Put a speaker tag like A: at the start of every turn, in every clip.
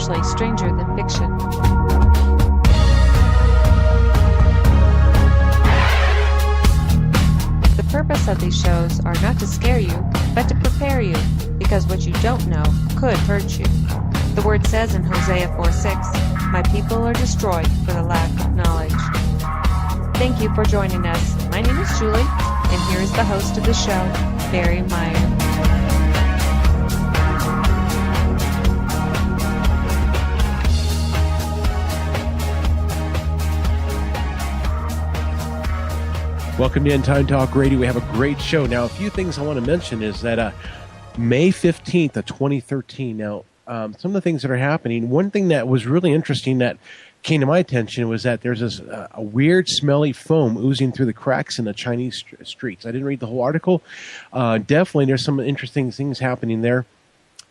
A: usually stranger than fiction. The purpose of these shows are not to scare you, but to prepare you, because what you don't know could hurt you. The word says in Hosea 4:6, "My people are destroyed for the lack of knowledge." Thank you for joining us. My name is Julie, and here is the host of the show, Barry Meyer.
B: Welcome to End Time Talk Radio. We have a great show. Now, a few things I want to mention is that May 15th of 2013, now, some of the things that are happening, one thing that was really interesting that came to my attention was that there's this a weird, smelly foam oozing through the cracks in the Chinese streets. I didn't read the whole article. Definitely, there's some interesting things happening there.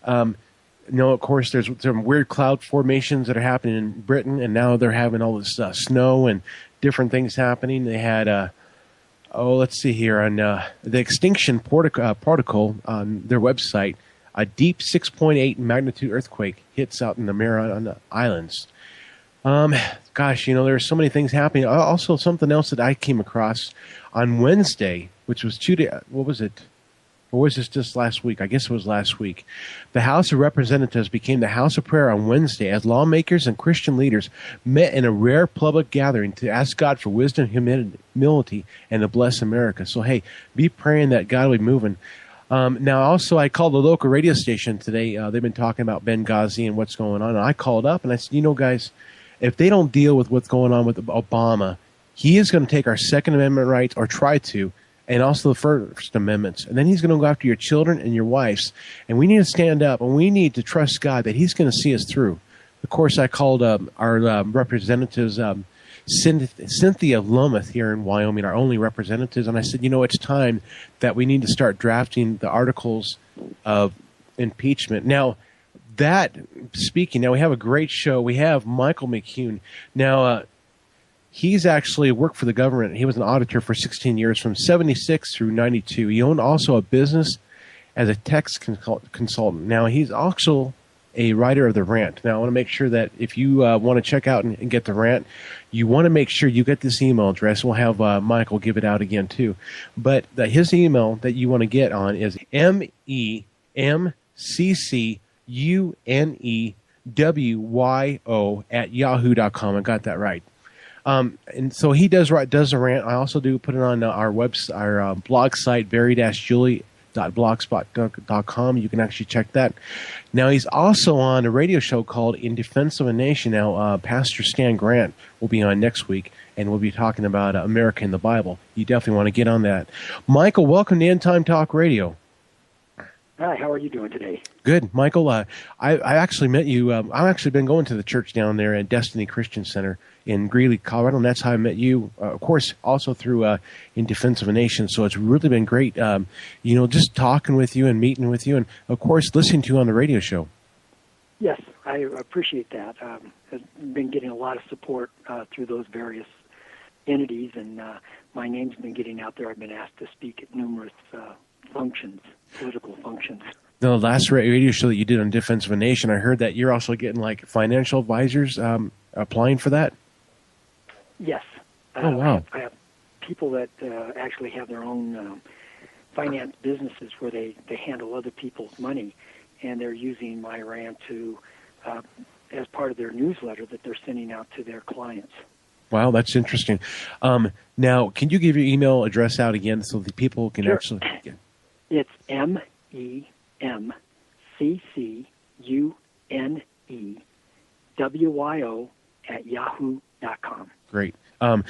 B: Of course, there's some weird cloud formations that are happening in Britain, and now they're having all this snow and different things happening. They had... let's see here. On the Extinction Protocol on their website, a deep 6.8 magnitude earthquake hits out in the Mariana Islands. There's so many things happening. Also, something else that I came across on Wednesday, which was 2 days. What was it? Or was this just last week? I guess it was last week. The House of Representatives became the House of Prayer on Wednesday as lawmakers and Christian leaders met in a rare public gathering to ask God for wisdom, humility, and to bless America. So, hey, be praying that God will be moving. Now, also, I called the local radio station today. They've been talking about Benghazi and what's going on. And I called up and I said, guys, if they don't deal with what's going on with Obama, he is going to take our Second Amendment rights, or try to, and also the First Amendments. And then he's going to go after your children and your wives. And we need to stand up, and we need to trust God that he's going to see us through. Of course, I called our representatives, Cynthia Lumeth here in Wyoming, our only representatives, and I said, it's time that we need to start drafting the articles of impeachment. Now, we have a great show. We have Michael Mccune. Now, he's actually worked for the government. He was an auditor for 16 years, from 76 through 92. He owned also a business as a tax consultant. Now, he's also a writer of the Rant. Now, I want to make sure that if you want to check out and get the Rant, you want to make sure you get this email address. We'll have Michael give it out again, too. But his email that you want to get on is memccunewyo@yahoo.com. I got that right. And so he does a Rant. I also do put it on our website, our blog site, barry-julie.blogspot.com. You can actually check that. Now, he's also on a radio show called In Defense of a Nation. Now, Pastor Stan Grant will be on next week, and we'll be talking about America and the Bible. You definitely want to get on that. Michael, welcome to End Time Talk Radio.
C: Hi, how are you doing today?
B: Good, Michael. I actually met you. I've actually been going to the church down there at Destiny Christian Center in Greeley, Colorado, and that's how I met you. Of course, also through In Defense of a Nation. So it's really been great, just talking with you and meeting with you, and of course, listening to you on the radio show.
C: Yes, I appreciate that. I've been getting a lot of support through those various entities, and my name's been getting out there. I've been asked to speak at numerous functions, political functions.
B: The last radio show that you did on Defense of a Nation, I heard that you're also getting financial advisors applying for that.
C: Yes.
B: Oh, wow.
C: I have people that actually have their own finance businesses where they handle other people's money, and they're using my Rant to as part of their newsletter that they're sending out to their clients.
B: Wow, that's interesting. Now, can you give your email address out again so the people can actually... Yeah.
C: It's memccunewyo@yahoo.com.
B: Great. Of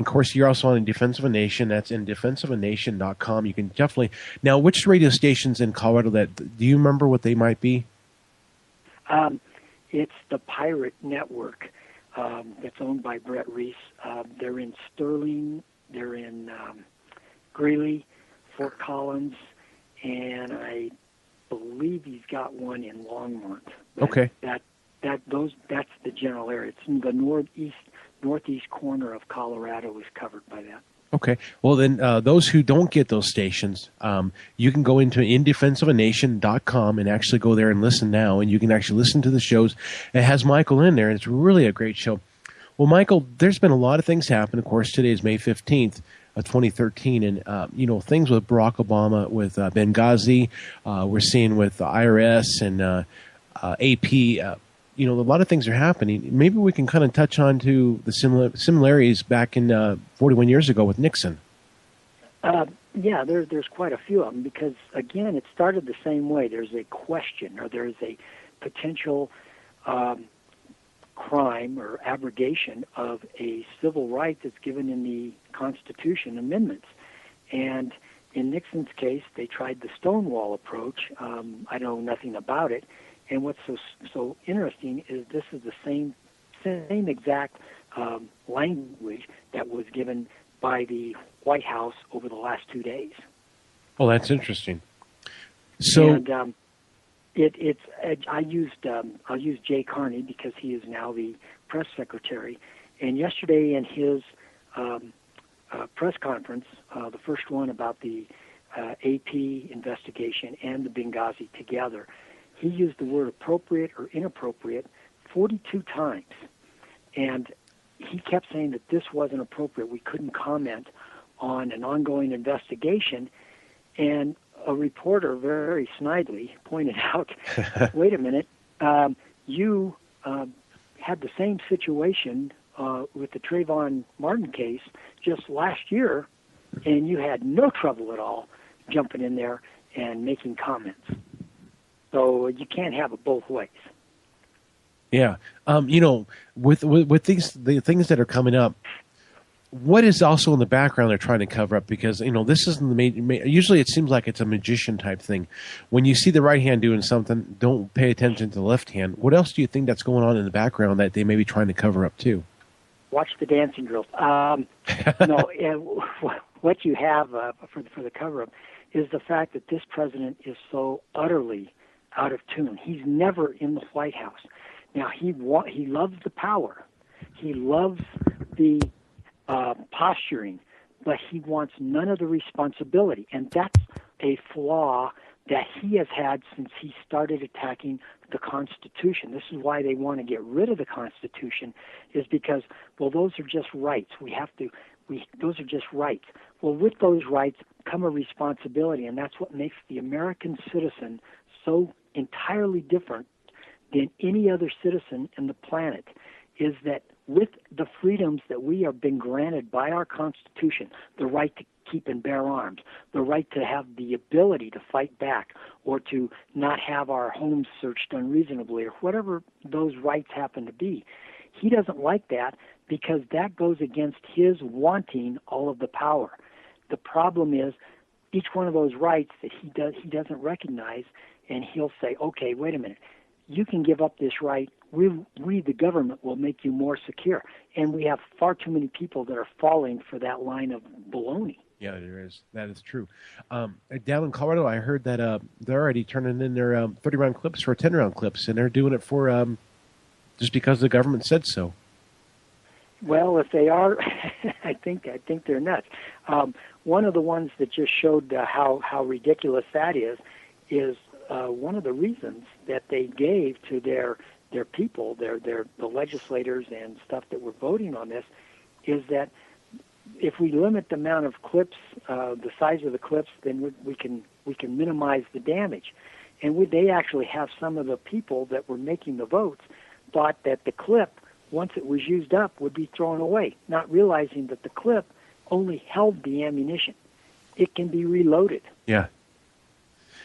B: course, you're also on Defense of a Nation. That's in defenseofanation.com. You can definitely... Now, which radio stations in Colorado do you remember what they might be?
C: It's the Pirate Network. It's owned by Brett Reese. They're in Sterling. They're in Greeley, Fort Collins, and I believe he's got one in Longmont.
B: Okay.
C: That's the general area. It's in the northeast corner of Colorado is covered by that.
B: Okay. Well, then those who don't get those stations, you can go into indefenseofanation.com and actually go there and listen now, and you can actually listen to the shows. It has Michael in there, and it's really a great show. Well, Michael, there's been a lot of things happen. Of course, today is May 15th of 2013, and things with Barack Obama, with Benghazi, we're seeing with the IRS and AP. A lot of things are happening. Maybe we can kind of touch on to the similarities back in 41 years ago with Nixon.
C: Yeah, there's quite a few of them because, again, it started the same way. There's a question or there's a potential crime or abrogation of a civil right that's given in the Constitution amendments. And in Nixon's case, they tried the Stonewall approach. I know nothing about it. And what's so interesting is this is the same exact language that was given by the White House over the last 2 days.
B: Oh, that's interesting. So,
C: and I'll use Jay Carney because he is now the press secretary. And yesterday in his press conference, the first one about the AP investigation and the Benghazi together, he used the word appropriate or inappropriate 42 times. And he kept saying that this wasn't appropriate. We couldn't comment on an ongoing investigation. And a reporter very snidely pointed out, wait a minute, you had the same situation with the Trayvon Martin case just last year, and you had no trouble at all jumping in there and making comments. So you can't have it both ways.
B: Yeah. With the things that are coming up, what is also in the background they're trying to cover up? Because, this isn't the usually it seems like it's a magician type thing. When you see the right hand doing something, don't pay attention to the left hand. What else do you think that's going on in the background that they may be trying to cover up too?
C: Watch the dancing girls. What you have for the cover up is the fact that this president is so utterly out of tune. He's never in the White House. Now, he loves the power. He loves the posturing, but he wants none of the responsibility. And that's a flaw that he has had since he started attacking the Constitution. This is why they want to get rid of the Constitution, is because, well, those are just rights. Those are just rights. Well, with those rights come a responsibility, and that's what makes the American citizen so entirely different than any other citizen in the planet, is that with the freedoms that we have been granted by our Constitution, the right to keep and bear arms, the right to have the ability to fight back, or to not have our homes searched unreasonably, or whatever those rights happen to be. He doesn't like that because that goes against his wanting all of the power. The problem is each one of those rights that he doesn't recognize, and he'll say, okay, wait a minute, you can give up this right. We, the government, will make you more secure. And we have far too many people that are falling for that line of baloney.
B: Yeah, there is. That is true. Down in Colorado, I heard that they're already turning in their 30-round clips for 10-round clips, and they're doing it for just because the government said so.
C: Well, if they are, I think they're nuts. One of the ones that just showed how ridiculous that is one of the reasons that they gave to their people, the legislators and stuff that were voting on this, is that if we limit the amount of clips, the size of the clips, then we can minimize the damage. And they actually have some of the people that were making the votes thought that the clip, once it was used up, would be thrown away, not realizing that the clip only held the ammunition. It can be reloaded.
B: Yeah.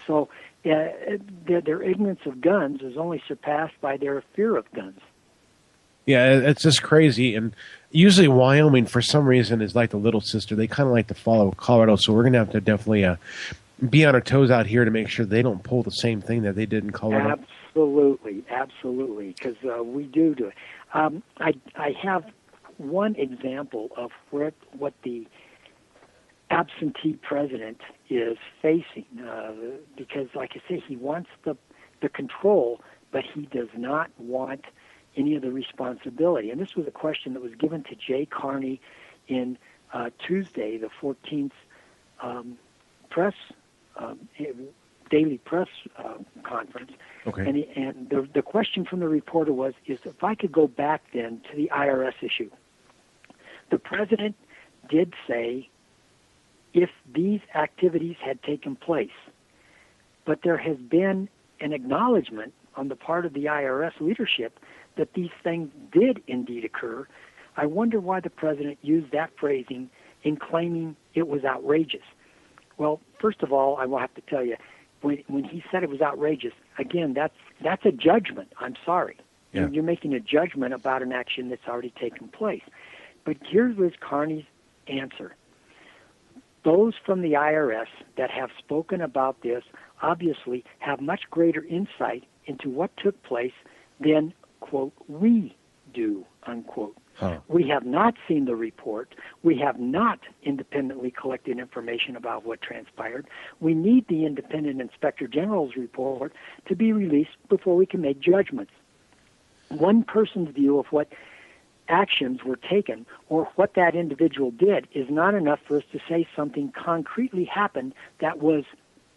C: So their ignorance of guns is only surpassed by their fear of guns.
B: Yeah, it's just crazy. And usually Wyoming, for some reason, is like the little sister. They kind of like to follow Colorado, so we're going to have to definitely be on our toes out here to make sure they don't pull the same thing that they did in Colorado.
C: Absolutely, because we do it. I have one example of what the absentee president is facing, because, like I say, he wants the control, but he does not want any of the responsibility. And this was a question that was given to Jay Carney in Tuesday, the 14th press daily press conference.
B: Okay.
C: And the question from the reporter was, is if I could go back then to the IRS issue. The president did say if these activities had taken place, but there has been an acknowledgement on the part of the IRS leadership that these things did indeed occur. I wonder why the president used that phrasing in claiming it was outrageous. Well, first of all, I will have to tell you, when he said it was outrageous, again, that's a judgment. I'm sorry.
B: Yeah.
C: You're making a judgment about an action that's already taken place. But here was Carney's answer. Those from the IRS that have spoken about this obviously have much greater insight into what took place than, quote, we do, unquote.
B: Huh.
C: We have not seen the report. We have not independently collected information about what transpired. We need the independent inspector general's report to be released before we can make judgments. One person's view of what actions were taken or what that individual did is not enough for us to say something concretely happened that was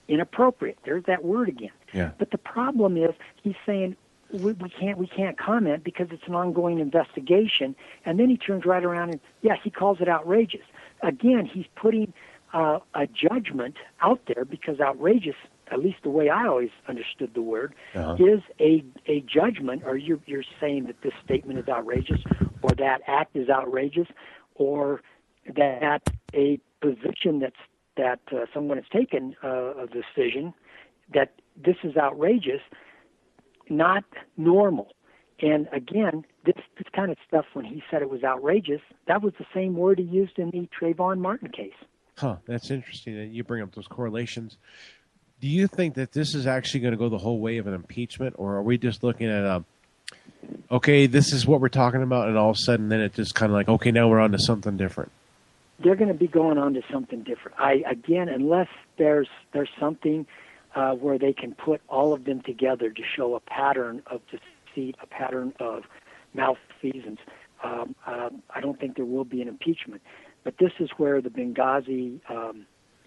C: inappropriate. There's that word again.
B: Yeah.
C: But the problem is he's saying we can't comment because it's an ongoing investigation, and then he turns right around and he calls it outrageous. Again, he's putting a judgment out there because outrageous, at least the way I always understood the word, is a judgment, or you're saying that this statement is outrageous, or that act is outrageous, or that a position that someone has taken a decision that this is outrageous, not normal. And again, this kind of stuff, when he said it was outrageous, that was the same word he used in the Trayvon Martin case.
B: Huh, that's interesting that you bring up those correlations. Do you think that this is actually going to go the whole way of an impeachment, or are we just looking at okay, this is what we're talking about, and all of a sudden then it just kind of like, okay, now we're on to something different?
C: They're going to be going on to something different. Again, unless there's something where they can put all of them together to show a pattern of deceit, a pattern of malfeasance, I don't think there will be an impeachment. But this is where the Benghazi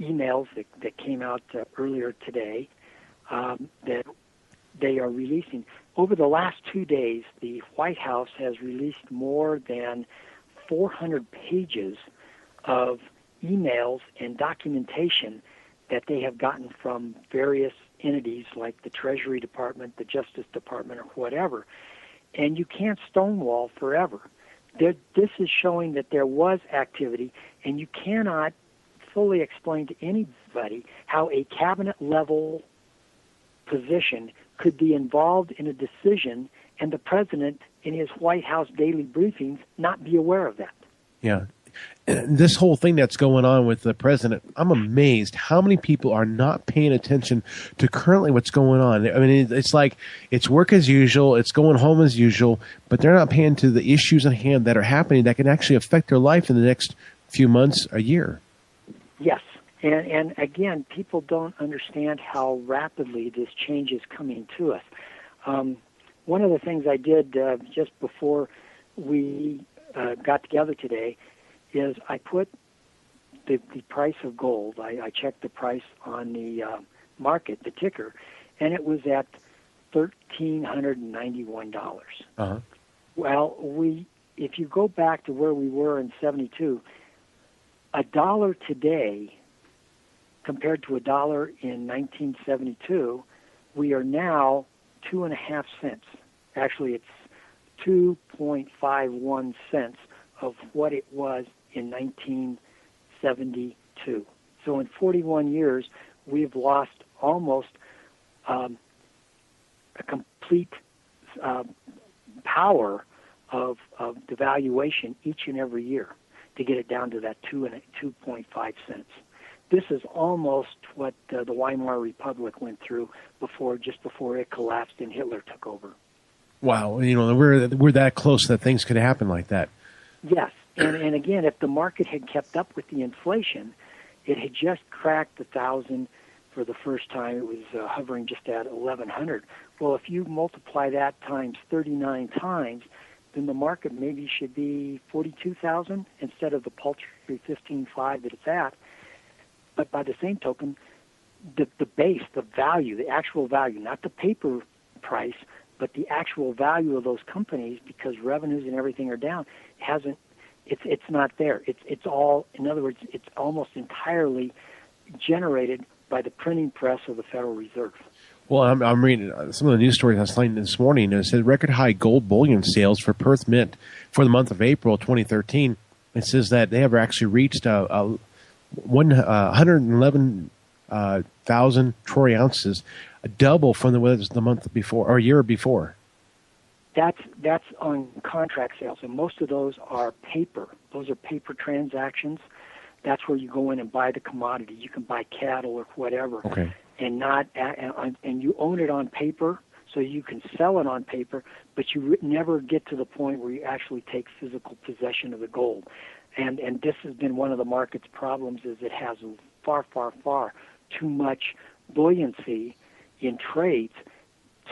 C: emails that came out earlier today that they are releasing. Over the last 2 days, the White House has released more than 400 pages of emails and documentation that they have gotten from various entities like the Treasury Department, the Justice Department, or whatever. And you can't stonewall forever. This is showing that there was activity, and you cannot fully explain to anybody how a cabinet-level position could be involved in a decision and the president in his White House daily briefings not be aware of that.
B: Yeah. This whole thing that's going on with the president, I'm amazed how many people are not paying attention to currently what's going on. I mean, it's like it's work as usual, it's going home as usual, but they're not paying to the issues at hand that are happening that can actually affect their life in the next few months, a year.
C: Yes. And again, people don't understand how rapidly this change is coming to us. One of the things I did just before we got together today is I put the price of gold. I checked the price on the market, the ticker, and it was at $1,391.
B: Uh-huh.
C: Well, if you go back to where we were in '72, $1 today compared to $1 in 1972, we are now 2.5 cents. Actually, it's 2.51 cents of what it was in 1972. So in 41 years, we've lost almost a complete power of devaluation each and every year to get it down to that 2.5 cents. This is almost what the Weimar Republic went through just before it collapsed and Hitler took over.
B: Wow, we're that close that things could happen like that.
C: Yes, and again, if the market had kept up with the inflation, it had just cracked 1,000 for the first time. It was hovering just at 1,100. Well, if you multiply that times 39 times, then the market maybe should be 42,000 instead of the paltry 15.5 that it's at. But by the same token, the base, the value, the actual value, not the paper price, but the actual value of those companies, because revenues and everything are down, it's not there. It's all, in other words, it's almost entirely generated by the printing press of the Federal Reserve.
B: Well, I'm reading some of the news stories I was finding this morning. It said record high gold bullion sales for Perth Mint for the month of April 2013. It says that they have actually reached 111,000 troy ounces, a double from the month before or a year before.
C: That's on contract sales, and most of those are paper. Those are paper transactions. That's where you go in and buy the commodity. You can buy cattle or whatever,
B: okay,
C: and you own it on paper, so you can sell it on paper, but you never get to the point where you actually take physical possession of the gold. And this has been one of the market's problems, is it has far, far, far too much buoyancy in trades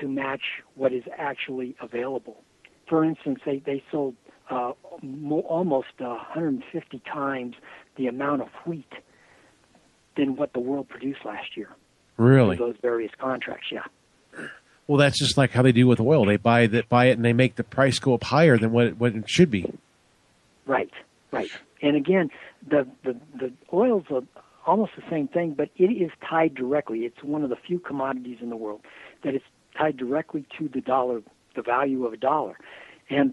C: to match what is actually available. For instance, they sold almost 150 times the amount of wheat than what the world produced last year.
B: Really?
C: Those various contracts, yeah.
B: Well, that's just like how they do with oil. They buy it and they make the price go up higher than what it should be.
C: Right. And again, the oil's almost the same thing, but it is tied directly. It's one of the few commodities in the world that is tied directly to the dollar, the value of a dollar. And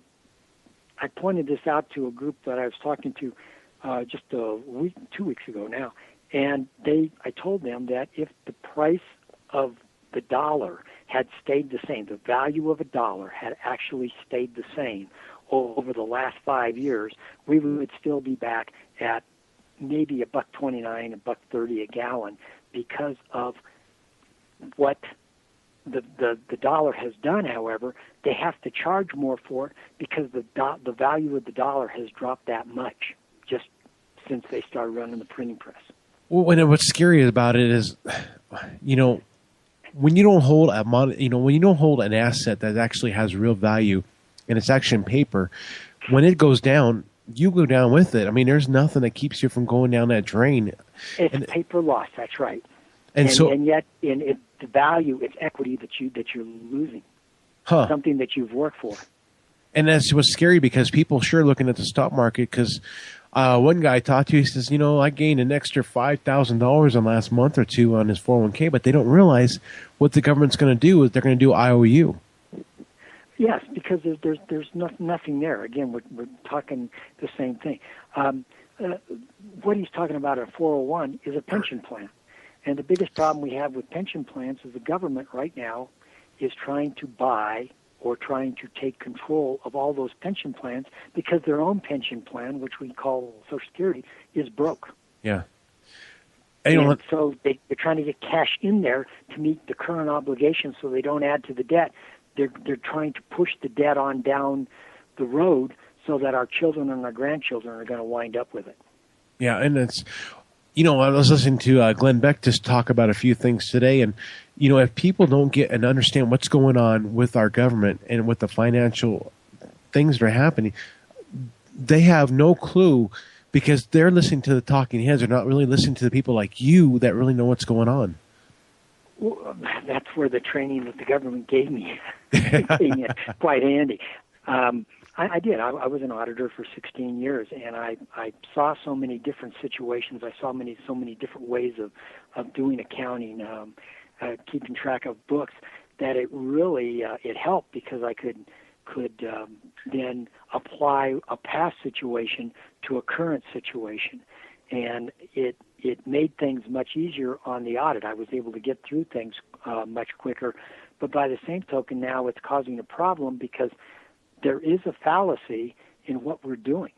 C: I pointed this out to a group that I was talking to just 2 weeks ago now, and I told them that if the price of the dollar had stayed the same, the value of a dollar had actually stayed the same over the last 5 years, we would still be back at maybe $1.29, $1.30 a gallon, because of what the dollar has done. However, they have to charge more for it because the value of the dollar has dropped that much just since they started running the printing press.
B: Well, what's scary about it is, when you don't hold when you don't hold an asset that actually has real value, and it's actually in paper, when it goes down, you go down with it. I mean, there's nothing that keeps you from going down that drain.
C: It's paper loss. That's right.
B: And
C: yet, the value, it's equity that you're losing. Something that you've worked for.
B: And that's what's scary, because people sure looking at the stock market. Because one guy I talked to, he says, I gained an extra $5,000 in the last month or two on his 401k, but they don't realize what the government's going to do is they're going to do IOU.
C: Yes, because there's nothing there. Again, we're talking the same thing. What he's talking about at 401 is a pension plan. And the biggest problem we have with pension plans is the government right now is trying to buy or trying to take control of all those pension plans, because their own pension plan, which we call Social Security, is broke.
B: Yeah.
C: And so they're trying to get cash in there to meet the current obligations so they don't add to the debt. They're trying to push the debt on down the road so that our children and our grandchildren are going to wind up with it.
B: Yeah, and it's, I was listening to Glenn Beck just talk about a few things today, and, if people don't get and understand what's going on with our government and with the financial things that are happening, they have no clue, because they're listening to the talking heads. They're not really listening to the people like you that really know what's going on.
C: Well, that's where the training that the government gave me came in quite handy. I did. I was an auditor for 16 years, and I saw so many different situations. I saw so many different ways of doing accounting, keeping track of books, that it really it helped, because I could then apply a past situation to a current situation, and it made things much easier on the audit. I was able to get through things much quicker, but by the same token, now it's causing a problem, because there is a fallacy in what we're doing.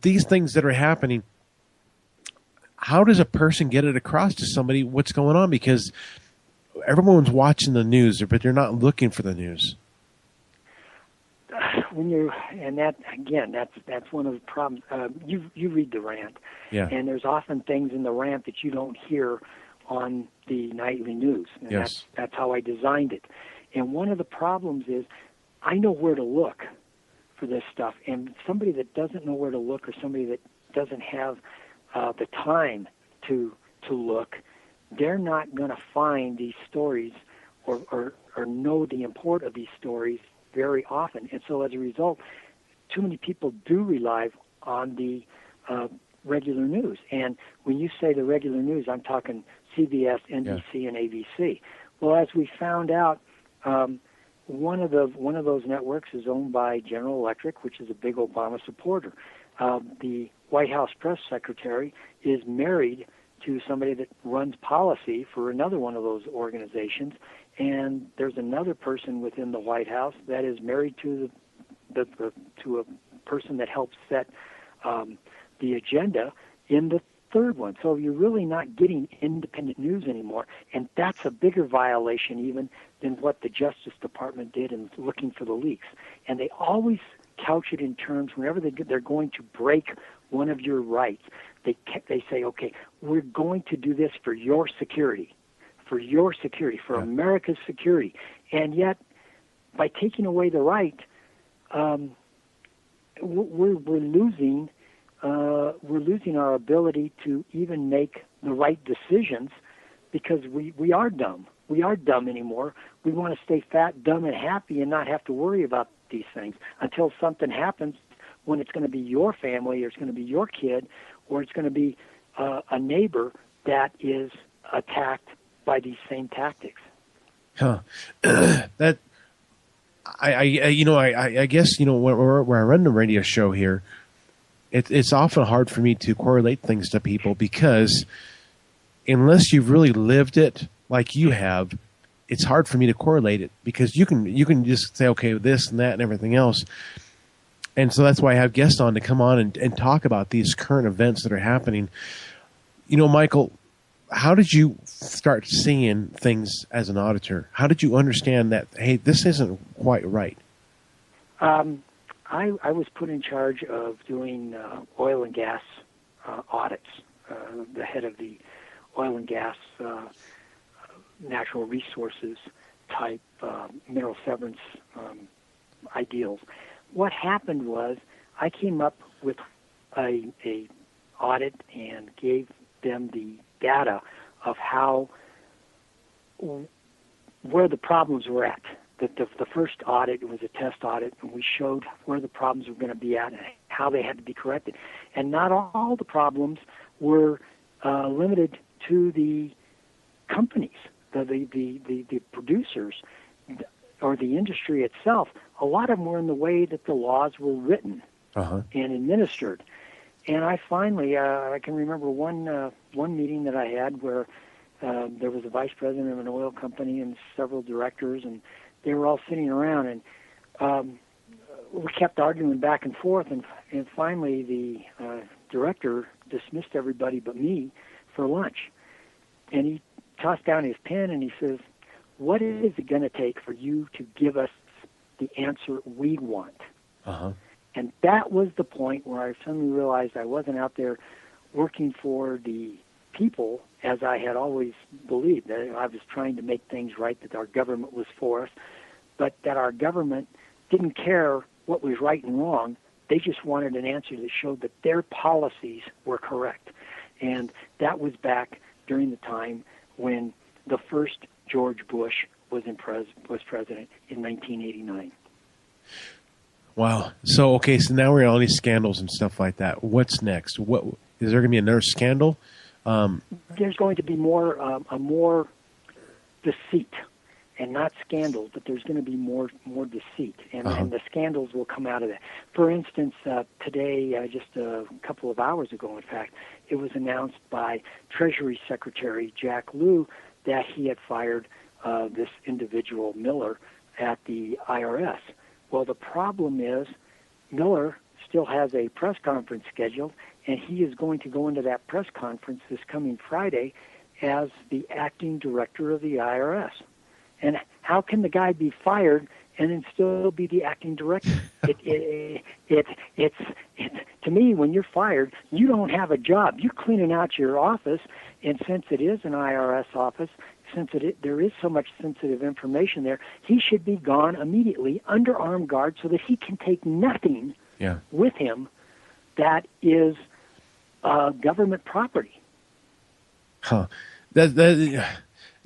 B: These things that are happening, how does a person get it across to somebody what's going on? Because everyone's watching the news, but they're not looking for the news.
C: That's one of the problems. You read the Rant,
B: yeah,
C: and there's often things in the Rant that you don't hear on the nightly news. And
B: yes,
C: that's how I designed it. And one of the problems is I know where to look for this stuff, and somebody that doesn't know where to look, or somebody that doesn't have the time to look, they're not going to find these stories or know the import of these stories very often. And so as a result, too many people do rely on the regular news. And when you say the regular news, I'm talking CBS, NBC, and ABC. Well, as we found out, one of those networks is owned by General Electric, which is a big Obama supporter. The White House press secretary is married to somebody that runs policy for another one of those organizations, and there's another person within the White House that is married to to a person that helps set the agenda in the third one. So you're really not getting independent news anymore, and that's a bigger violation even than what the Justice Department did in looking for the leaks. And they always couch it in terms, whenever they're going to break one of your rights, they say, okay, we're going to do this for your security, for America's security. And yet, by taking away the right, we're losing our ability to even make the right decisions, because we are dumb. We are dumb anymore. We want to stay fat, dumb, and happy and not have to worry about these things until something happens, when it's going to be your family, or it's going to be your kid, or it's going to be a neighbor that is attacked by these same tactics.
B: Huh. That I guess where I run the radio show here, it's often hard for me to correlate things to people, because unless you've really lived it like you have, it's hard for me to correlate it, because you can just say, okay, this and that and everything else. And so that's why I have guests on to come on and talk about these current events that are happening. Michael, how did you start seeing things as an auditor? How did you understand that, hey, this isn't quite right?
C: I was put in charge of doing oil and gas audits, the head of the oil and gas natural resources type mineral severance ideals. What happened was I came up with a audit and gave them the data of where the problems were at. The first audit was a test audit, and we showed where the problems were going to be at and how they had to be corrected. And not all the problems were limited to the companies, the producers, or the industry itself. A lot of them were in the way that the laws were written and administered. And I finally, I can remember one meeting that I had where there was a vice president of an oil company and several directors, and they were all sitting around, and we kept arguing back and forth, and finally the director dismissed everybody but me for lunch. And he tossed down his pen and he says, "What is it going to take for you to give us the answer we want?" And that was the point where I suddenly realized I wasn't out there working for the people as I had always believed. That I was trying to make things right, that our government was for us, but that our government didn't care what was right and wrong. They just wanted an answer that showed that their policies were correct. And that was back during the time when the first George Bush was president in 1989.
B: Wow. So now we're on all these scandals and stuff like that. What's next? What is there going to be another scandal?
C: There's going to be more deceit, and not scandals, but there's going to be more deceit, and the scandals will come out of that. For instance, today, just a couple of hours ago, in fact, it was announced by Treasury Secretary Jack Lew that he had fired this individual, Miller, at the IRS. Well, the problem is Miller still has a press conference scheduled, and he is going to go into that press conference this coming Friday as the acting director of the IRS. And how can the guy be fired and then still be the acting director? It's to me, when you're fired, you don't have a job. You're cleaning out your office, and since it is an IRS office, so much sensitive information there. He should be gone immediately under armed guard so that he can take nothing with him that is government property.
B: Huh.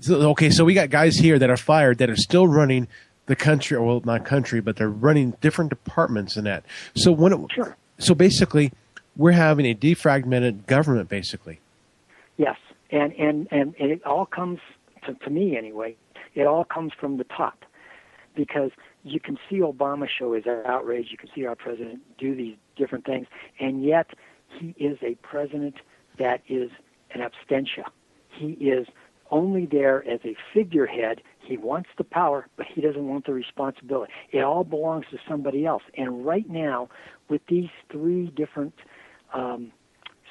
B: Okay, so we got guys here that are fired that are still running the country, well, not country, but they're running different departments in that. So
C: Sure.
B: So basically, we're having a defragmented government, basically.
C: Yes, and it all comes, to me anyway, it all comes from the top. Because you can see Obama show his outrage, you can see our president do these different things, and yet he is a president that is an abstentia. He is only there as a figurehead. He wants the power, but he doesn't want the responsibility. It all belongs to somebody else. And right now, with these three different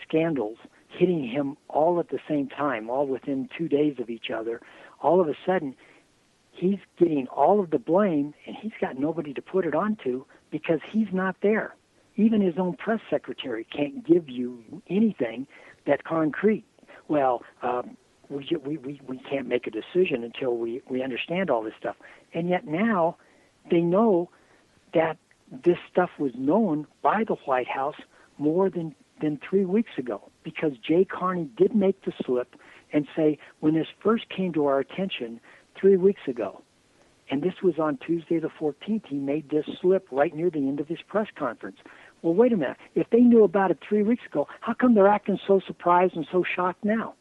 C: scandals hitting him all at the same time, all within 2 days of each other, all of a sudden, he's getting all of the blame, and he's got nobody to put it onto because he's not there. Even his own press secretary can't give you anything that's concrete. Well, we can't make a decision until we understand all this stuff. And yet now they know that this stuff was known by the White House more than 3 weeks ago, because Jay Carney did make the slip and say, when this first came to our attention 3 weeks ago, and this was on Tuesday the 14th, he made this slip right near the end of his press conference. Well, wait a minute. If they knew about it 3 weeks ago, how come they're acting so surprised and so shocked now?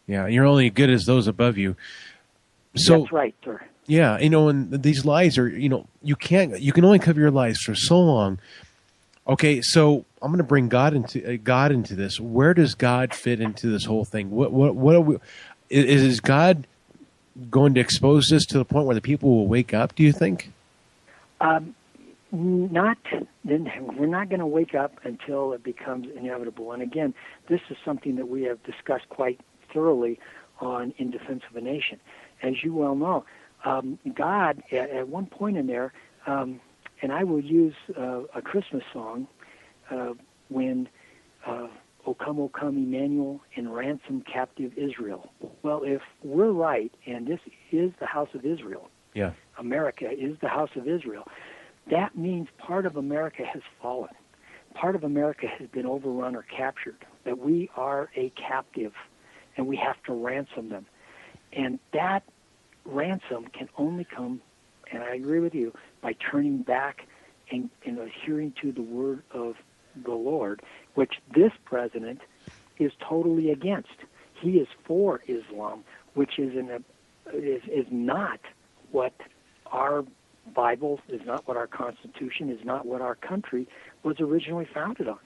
B: Yeah, you're only as good as those above you. So,
C: that's right, sir.
B: Yeah, and these lies are, you can only cover your lies for so long. Okay, so I'm going to bring God into this. Where does God fit into this whole thing? What are we? Is God going to expose this to the point where the people will wake up? Do you think?
C: We're not going to wake up until it becomes inevitable. And again, this is something that we have discussed quite thoroughly on In Defense of a Nation. As you well know, God, at one point in there, and I will use a Christmas song, when O come, Emmanuel, and ransom captive Israel. Well, if we're right, and this is the House of Israel, America is the House of Israel, that means part of America has fallen. Part of America has been overrun or captured, that we are a captive, and we have to ransom them. And that ransom can only come, and I agree with you, by turning back and adhering to the word of the Lord, which this president is totally against. He is for Islam, which is not what our Bible, is not what our Constitution, is not what our country was originally founded on.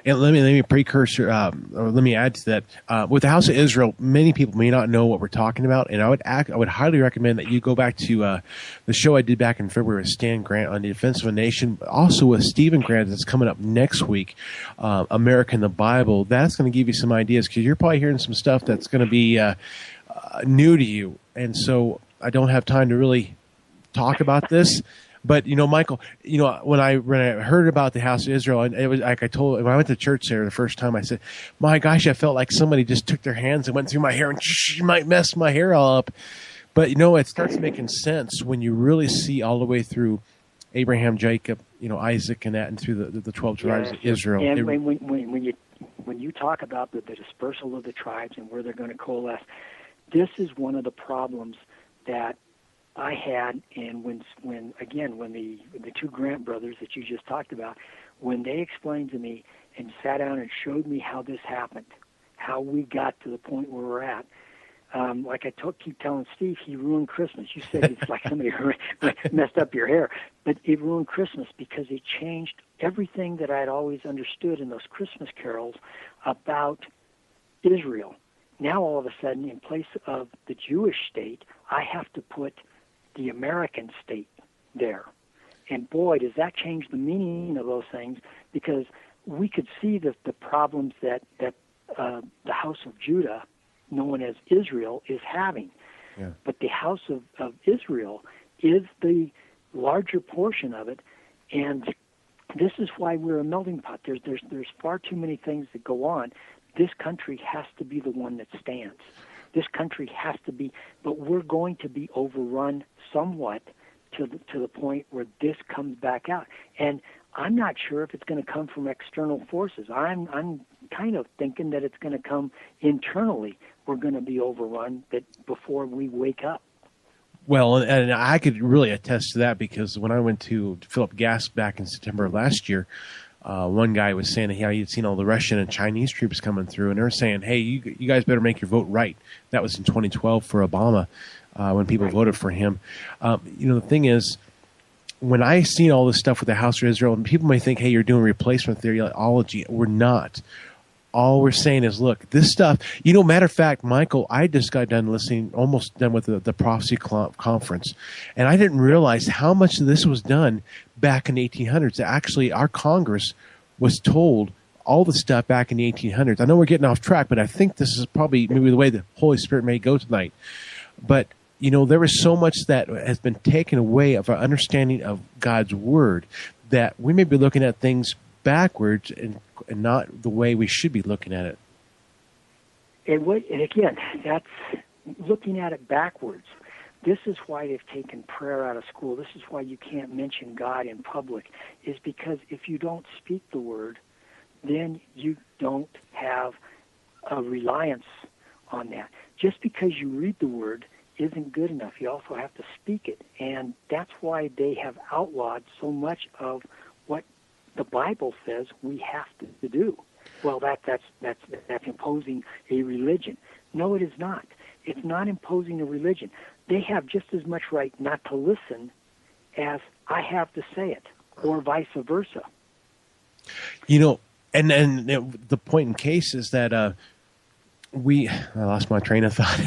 B: And let me precursor, or let me add to that. With the House of Israel, many people may not know what we're talking about, and I would highly recommend that you go back to the show I did back in February with Stan Grant on the Defense of a Nation, but also with Stephen Grant that's coming up next week, America in the Bible. That's going to give you some ideas, because you're probably hearing some stuff that's going to be new to you, and so I don't have time to really talk about this. But, Michael, when I heard about the House of Israel, and it was like when I went to church there the first time, I said, my gosh, I felt like somebody just took their hands and went through my hair and you might mess my hair all up. But, it starts making sense when you really see all the way through Abraham, Jacob, Isaac and that, and through the 12 tribes of Israel.
C: And when you talk about the dispersal of the tribes and where they're going to coalesce, this is one of the problems that I had, and when the two Grant brothers that you just talked about, when they explained to me and sat down and showed me how this happened, how we got to the point where we're at, like I keep telling Steve, he ruined Christmas. You said it's like somebody messed up your hair, but it ruined Christmas because it changed everything that I'd always understood in those Christmas carols about Israel. Now all of a sudden, in place of the Jewish state, I have to put the American state there. And boy, does that change the meaning of those things, because we could see the problems that the House of Judah, known as Israel, is having. Yeah. But the House of Israel is the larger portion of it, and this is why we're a melting pot. There's far too many things that go on. This country has to be the one that stands. This country has to be, but we're going to be overrun somewhat to the point where this comes back out. And I'm not sure if it's going to come from external forces. I'm kind of thinking that it's going to come internally. We're going to be overrun before we wake up.
B: Well, and I could really attest to that, because when I went to fill up gas back in September of last year, one guy was saying how he'd seen all the Russian and Chinese troops coming through, and they were saying, hey, you guys better make your vote right. That was in 2012 for Obama, when people voted for him. The thing is, when I seen all this stuff with the House of Isreal, and people may think, hey, you're doing replacement theology. We're not. All we're saying is, look, this stuff, matter of fact, Michael, I just got done almost done with the prophecy conference, and I didn't realize how much of this was done back in the 1800s. Actually, our Congress was told all the stuff back in the 1800s. I know we're getting off track, but I think this is probably maybe the way the Holy Spirit may go tonight. But, there is so much that has been taken away of our understanding of God's Word that we may be looking at things backwards and not the way we should be looking at it.
C: And again, that's looking at it backwards. This is why they've taken prayer out of school. This is why you can't mention God in public, is because if you don't speak the Word, then you don't have a reliance on that. Just because you read the Word isn't good enough. You also have to speak it. And that's why they have outlawed so much of what the Bible says we have to do. Well, that's imposing a religion. No, it is not. It's not imposing a religion. They have just as much right not to listen as I have to say it, or vice versa.
B: And the point in case is that I lost my train of thought.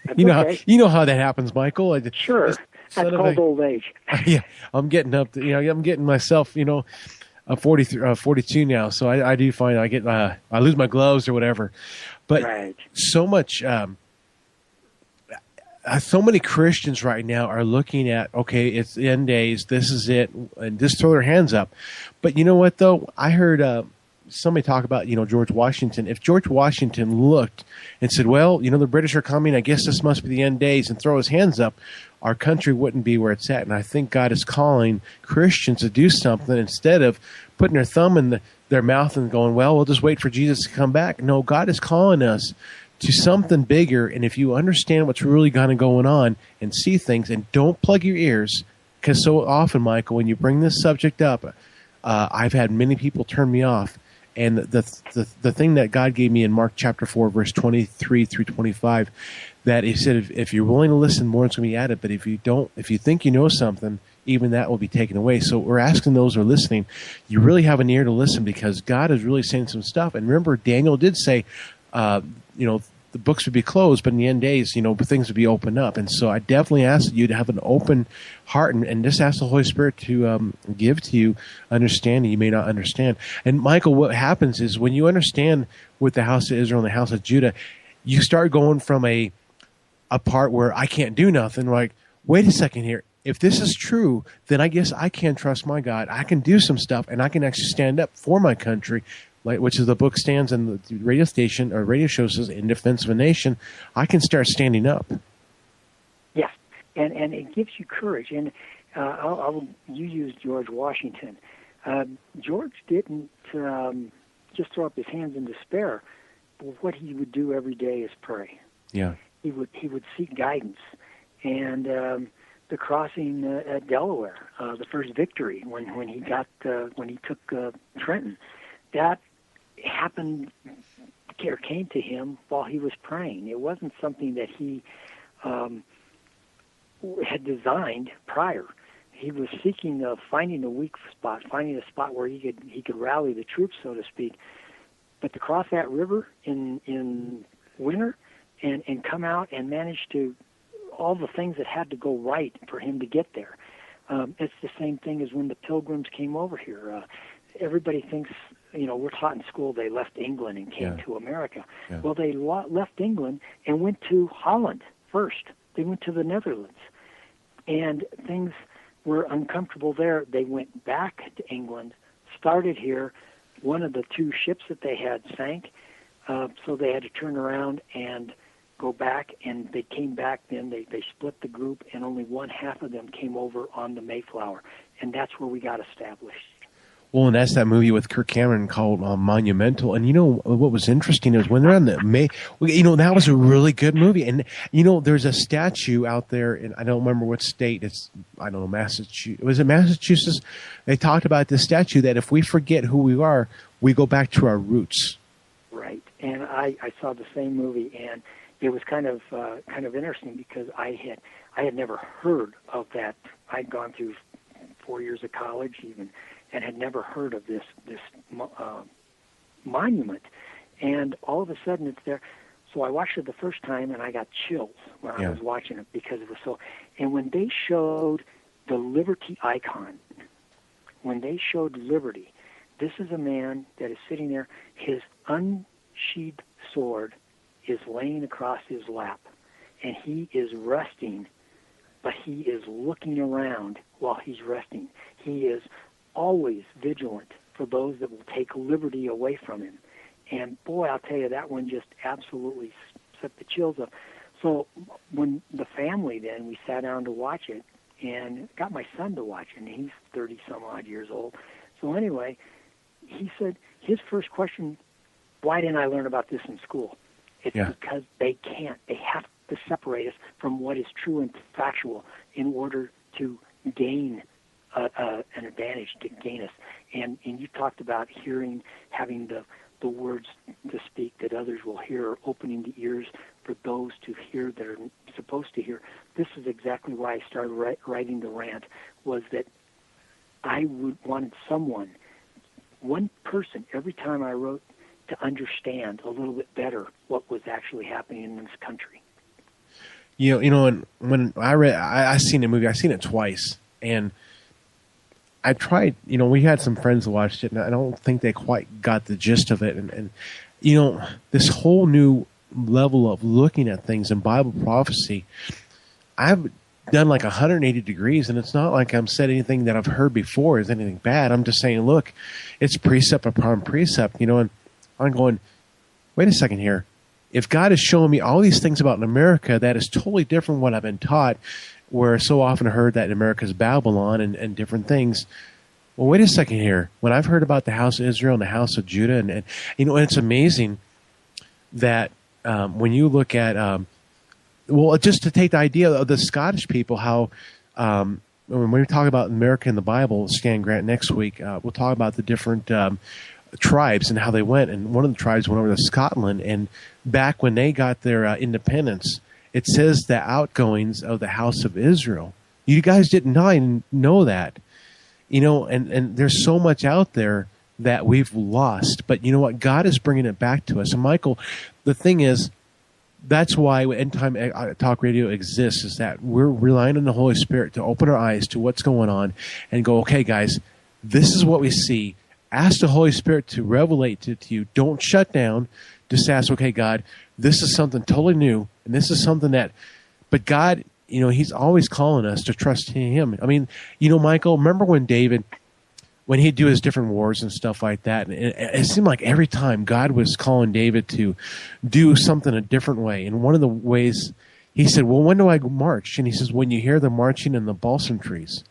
B: How that happens, Michael.
C: Sure. That's called old age.
B: Yeah, I'm getting up. I'm getting myself. I'm 42 now, so I do find I lose my gloves or whatever. But
C: right.
B: So much, so many Christians right now are looking at, okay, it's the end days, this is it, and just throw their hands up. But you know what, though? I heard somebody talk about, George Washington. If George Washington looked and said, well, the British are coming, I guess this must be the end days, and throw his hands up, our country wouldn't be where it's at. And I think God is calling Christians to do something instead of putting their thumb in their mouth and going, well, we'll just wait for Jesus to come back. No, God is calling us to something bigger. And if you understand what's really kind of going on and see things, and don't plug your ears, because so often, Michael, when you bring this subject up, I've had many people turn me off. And the thing that God gave me in Mark chapter 4, verse 23 through 25, that he said, if you're willing to listen, more is going to be added. But if you think you know something, even that will be taken away. So we're asking those who are listening, you really have an ear to listen, because God is really saying some stuff. And remember, Daniel did say, the books would be closed, but in the end days, things would be opened up. And so I definitely ask you to have an open heart and just ask the Holy Spirit to give to you understanding you may not understand. And Michael, what happens is when you understand with the house of Israel and the house of Judah, you start going from a part where I can't do nothing. Like, wait a second here. If this is true, then I guess I can trust my God. I can do some stuff, and I can actually stand up for my country, which is the book stands and the radio station or radio show says, in defense of a nation. I can start standing up.
C: Yes, and it gives you courage. And you used George Washington. George didn't just throw up his hands in despair. What he would do every day is pray.
B: Yeah,
C: he would seek guidance, and the crossing at Delaware, the first victory when he took Trenton, that happened or came to him while he was praying. It wasn't something that he had designed prior. He was seeking, finding a weak spot, finding a spot where he could rally the troops, so to speak. But to cross that river in winter and come out and manage to all the things that had to go right for him to get there. It's the same thing as when the Pilgrims came over here. Everybody thinks, we're taught in school they left England and came to America. Yeah. Well, they left England and went to Holland first. They went to the Netherlands. And things were uncomfortable there. They went back to England, started here. One of the two ships that they had sank, so they had to turn around and go back, and they came back then. They split the group, and only one half of them came over on the Mayflower, and that's where we got established.
B: Well, and that's that movie with Kirk Cameron called Monumental. And what was interesting is when they're on that was a really good movie. And there's a statue out there, and I don't remember what state. I don't know, Massachusetts. Was it Massachusetts? They talked about this statue that if we forget who we are, we go back to our roots.
C: Right. And I saw the same movie, and it was kind of interesting because I had never heard of that. I'd gone through 4 years of college even, and had never heard of this monument. And all of a sudden it's there. So I watched it the first time, and I got chills when I was watching it because it was so... And when they showed the Liberty icon, when they showed Liberty, this is a man that is sitting there. His unsheathed sword is laying across his lap, and he is resting, but he is looking around while he's resting. He is always vigilant for those that will take liberty away from him. And boy, I'll tell you, that one just absolutely set the chills up. So when the family then, we sat down to watch it, and got my son to watch it, and he's 30-some-odd years old. So anyway, he said his first question, why didn't I learn about this in school? It's because they can't. They have to separate us from what is true and factual in order to gain an advantage, to gain us. And you talked about having the words to speak that others will hear, or opening the ears for those to hear that are supposed to hear. This is exactly why I started writing the Rant, was that I wanted one person, every time I wrote, to understand a little bit better what was actually happening in this country.
B: And when I seen the movie, I seen it twice, and I tried, we had some friends who watched it, and I don't think they quite got the gist of it. And this whole new level of looking at things in Bible prophecy, I've done like 180 degrees, and it's not like I'm said anything that I've heard before is anything bad. I'm just saying, look, it's precept upon precept, and I'm going, wait a second here. If God is showing me all these things about America that is totally different from what I've been taught, where so often heard that America is Babylon and different things. Well, wait a second here. When I've heard about the House of Israel and the House of Judah, and it's amazing that when you look at, just to take the idea of the Scottish people, how when we talk about America in the Bible, Stan Grant next week, we'll talk about the different tribes and how they went. And one of the tribes went over to Scotland, and back when they got their independence, it says the outgoings of the House of Israel. You guys didn't know that. And there's so much out there that we've lost. But you know what? God is bringing it back to us. And Michael, the thing is, that's why End Time Talk Radio exists, is that we're relying on the Holy Spirit to open our eyes to what's going on and go, okay, guys, this is what we see. Ask the Holy Spirit to revelate it to you. Don't shut down. Just ask, okay, God, this is something totally new. And this is something that, but God, He's always calling us to trust Him. I mean, Michael, remember when David, when he'd do his different wars and stuff like that, and it seemed like every time God was calling David to do something a different way. And one of the ways, he said, well, when do I march? And he says, when you hear the marching in the balsam trees.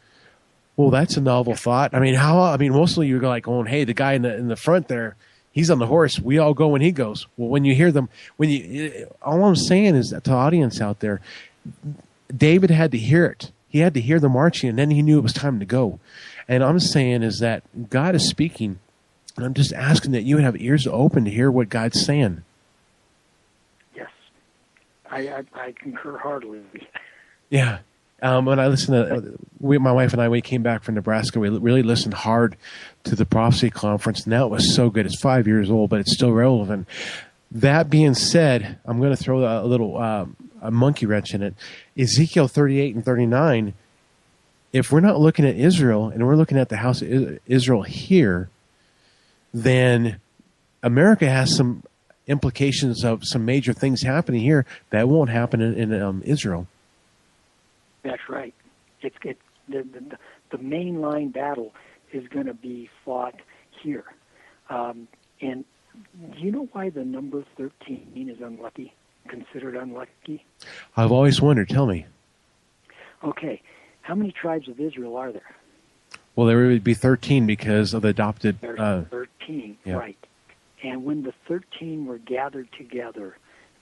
B: Well, that's a novel thought. I mean, mostly you're like going, hey, the guy in the front there, he's on the horse. We all go when he goes. Well, when you hear them, all I'm saying is that to the audience out there, David had to hear it. He had to hear the marching, and then he knew it was time to go. And I'm saying is that God is speaking, and I'm just asking that you would have ears open to hear what God's saying.
C: Yes, I concur heartily.
B: Yeah. When I listened to, my wife and I, we came back from Nebraska, we really listened hard to the prophecy conference, and that was so good. It's 5 years old, but it's still relevant. That being said, I'm going to throw a little a monkey wrench in it. Ezekiel 38 and 39, if we're not looking at Israel and we're looking at the house of Israel here, then America has some implications of some major things happening here that won't happen in Israel.
C: That's right. The mainline battle is going to be fought here. And do you know why the number 13 is unlucky? considered unlucky?
B: I've always wondered. Tell me.
C: Okay, how many tribes of Israel are there?
B: Well, there would be 13 because of the adopted.
C: There's 13,
B: yeah.
C: right. And when the 13 were gathered together,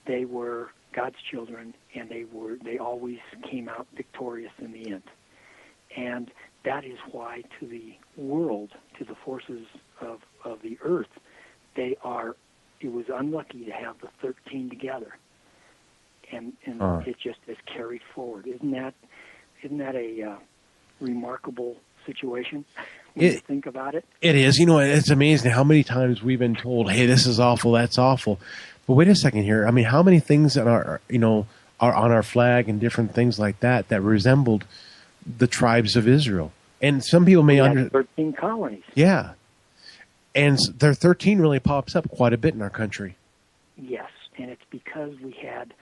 C: they were God's children, and they always came out victorious in the end. And that is why to the world, to the forces of the earth, it was unlucky to have the 13 together. And it just has carried forward. Isn't that a remarkable situation when you think about it?
B: It is. It's amazing how many times we've been told, hey, this is awful, that's awful. But wait a second here. I mean, how many things that are on our flag and different things like that resembled the tribes of Israel? And some people may
C: 13 colonies.
B: Yeah. And their 13 really pops up quite a bit in our country.
C: Yes, and it's because we had